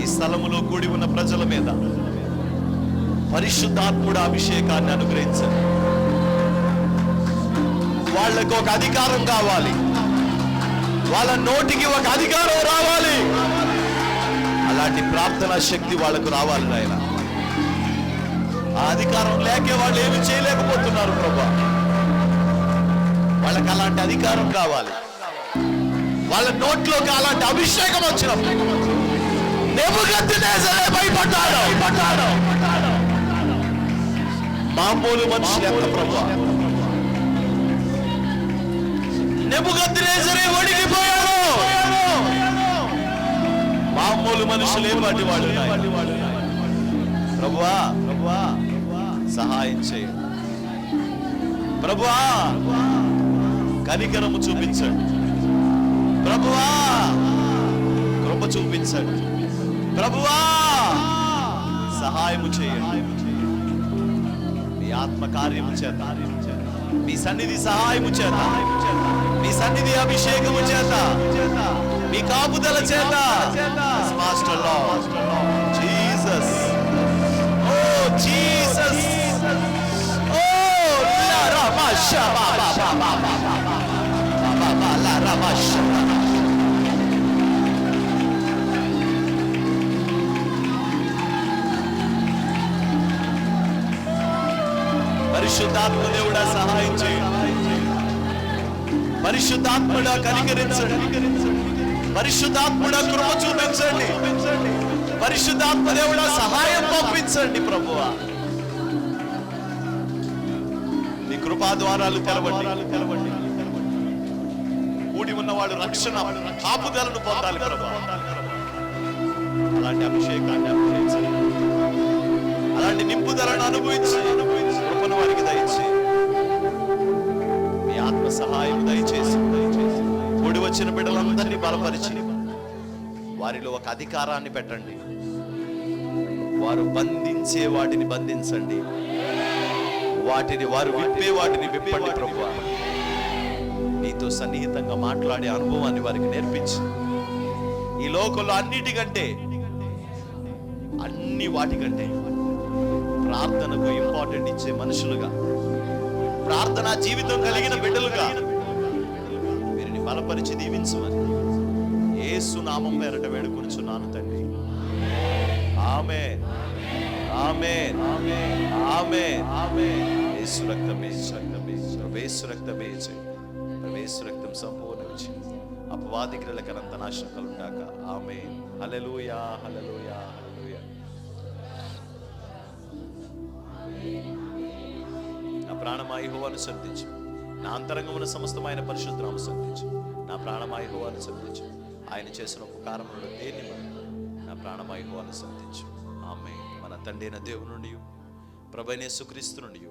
ఈ స్థలములో కూడి ఉన్న ప్రజల మీద పరిశుద్ధాత్ముడు అభిషేకాన్ని అనుగ్రహించండి. వాళ్లకు ఒక అధికారం కావాలి, వాళ్ళ నోటికి ఒక అధికారం రావాలి. అలాంటి ప్రార్థనా శక్తి వాళ్ళకు రావాలి నాయన. ఆ అధికారం లేకే వాళ్ళు ఏమి చేయలేకపోతున్నారు ప్రభువా. వాళ్ళకి అలాంటి అధికారం కావాలి. వాళ్ళ నోట్లోకి అలాంటి అభిషేకం వచ్చినప్పుడు నెబుకద్నెజరే భయపడ్డాడు. మామూలు మనుషులు ఎంత ప్రభువా, నెబుకద్నెజరే వణికిపోయాడు. మామూలు మనుషులే వాటి వాడు. ప్రభువా సహాయం చేయండి. ప్రభువా కనికరము చూపించండి. ప్రభువా కృప చూపించండి. ప్రభువా సహాయము చేయండి. మీ ఆత్మ కార్యము చేత, మీ సన్నిధి సహాయము చేత, మీ సన్నిధి అభిషేకము చేత, మీ కాపుదల చేత, మాస్టర్ లార్డ్ జీసస్, ఓ జీసస్, ఓ లా రమషా బాబా లా రమషా. పరిశుద్ధాత్మ దేవుడా సహాయం చేయండి. పరిశుద్ధాత్ముడా కనికరించండి. పరిశుద్ధాత్ముడా కృప చూపించండి. పరిశుద్ధాత్మ దేవుడా సహాయం పంపించండి. ప్రభువా నీ కృపా ద్వారాలు తెరవండి. కూడి ఉన్నవాడు రక్షణ కాపుదలను పొందాలి. ప్రభువా అలాంటి అభిషేకాన్ని అనుభవించండి. అలాంటి నింపుదలను అనుభవించి కృపను వారికి దయచేసి, మీ ఆత్మ సహాయం దయచేసి కూడి వచ్చిన బిడ్డలందరినీ బలపరిచి వారిలో ఒక అధికారాన్ని పెట్టండి. వారు బంధించే వాటిని బంధించండి, వారు విప్పే వాటిని విప్పండి. ప్రభువా నీతో సన్నిహితంగా మాట్లాడే అనుభవాన్ని వారికి నేర్పించి, ఈ లోకంలో అన్ని వాటికంటే ప్రార్థనకు ఇంపార్టెంట్ ఇచ్చే మనుషులుగా, ప్రార్థనా జీవితం కలిగిన బిడ్డలుగా వీరిని బలపరిచి దీవించమని యేసు నామం పేరట వేడుకొనుచున్నాను తండ్రి. ఆమేన్, ఆమేన్, ఆమేన్, ఆమేన్. యేసు రక్తమే, యేసు రక్తమే, యేసు రక్తం సంపూర్ణించి అపవాది క్రియలకు అనంత నాశనం కలుగుగాక. ఆమేన్. హల్లెలూయా, హల్లెలూయా, హల్లెలూయా. నా ప్రాణమా యెహోవాను స్తుతించు, నా అంతరంగమున సమస్తమైన పరిశుద్ధనామమును స్తుతించు. నా ప్రాణమా యెహోవాను స్తుతించు, ఆయన చేసిన ఉపకారములను దేన్ని మరవకు. నా ప్రాణమా యెహోవాను స్తుతించు. ఆమేన్. మన తండ్రి అయిన దేవుని నుండి, ప్రభువైన యేసుక్రీస్తు నుండి,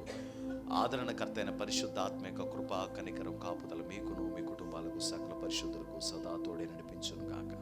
ఆదరణకర్త అయిన పరిశుద్ధాత్మ యొక్క కృప, కనికరం, కాపుదల మీకును మీ కుటుంబాలకు సకల పరిశుద్ధులకు సదా తోడే నడిపించును గాక.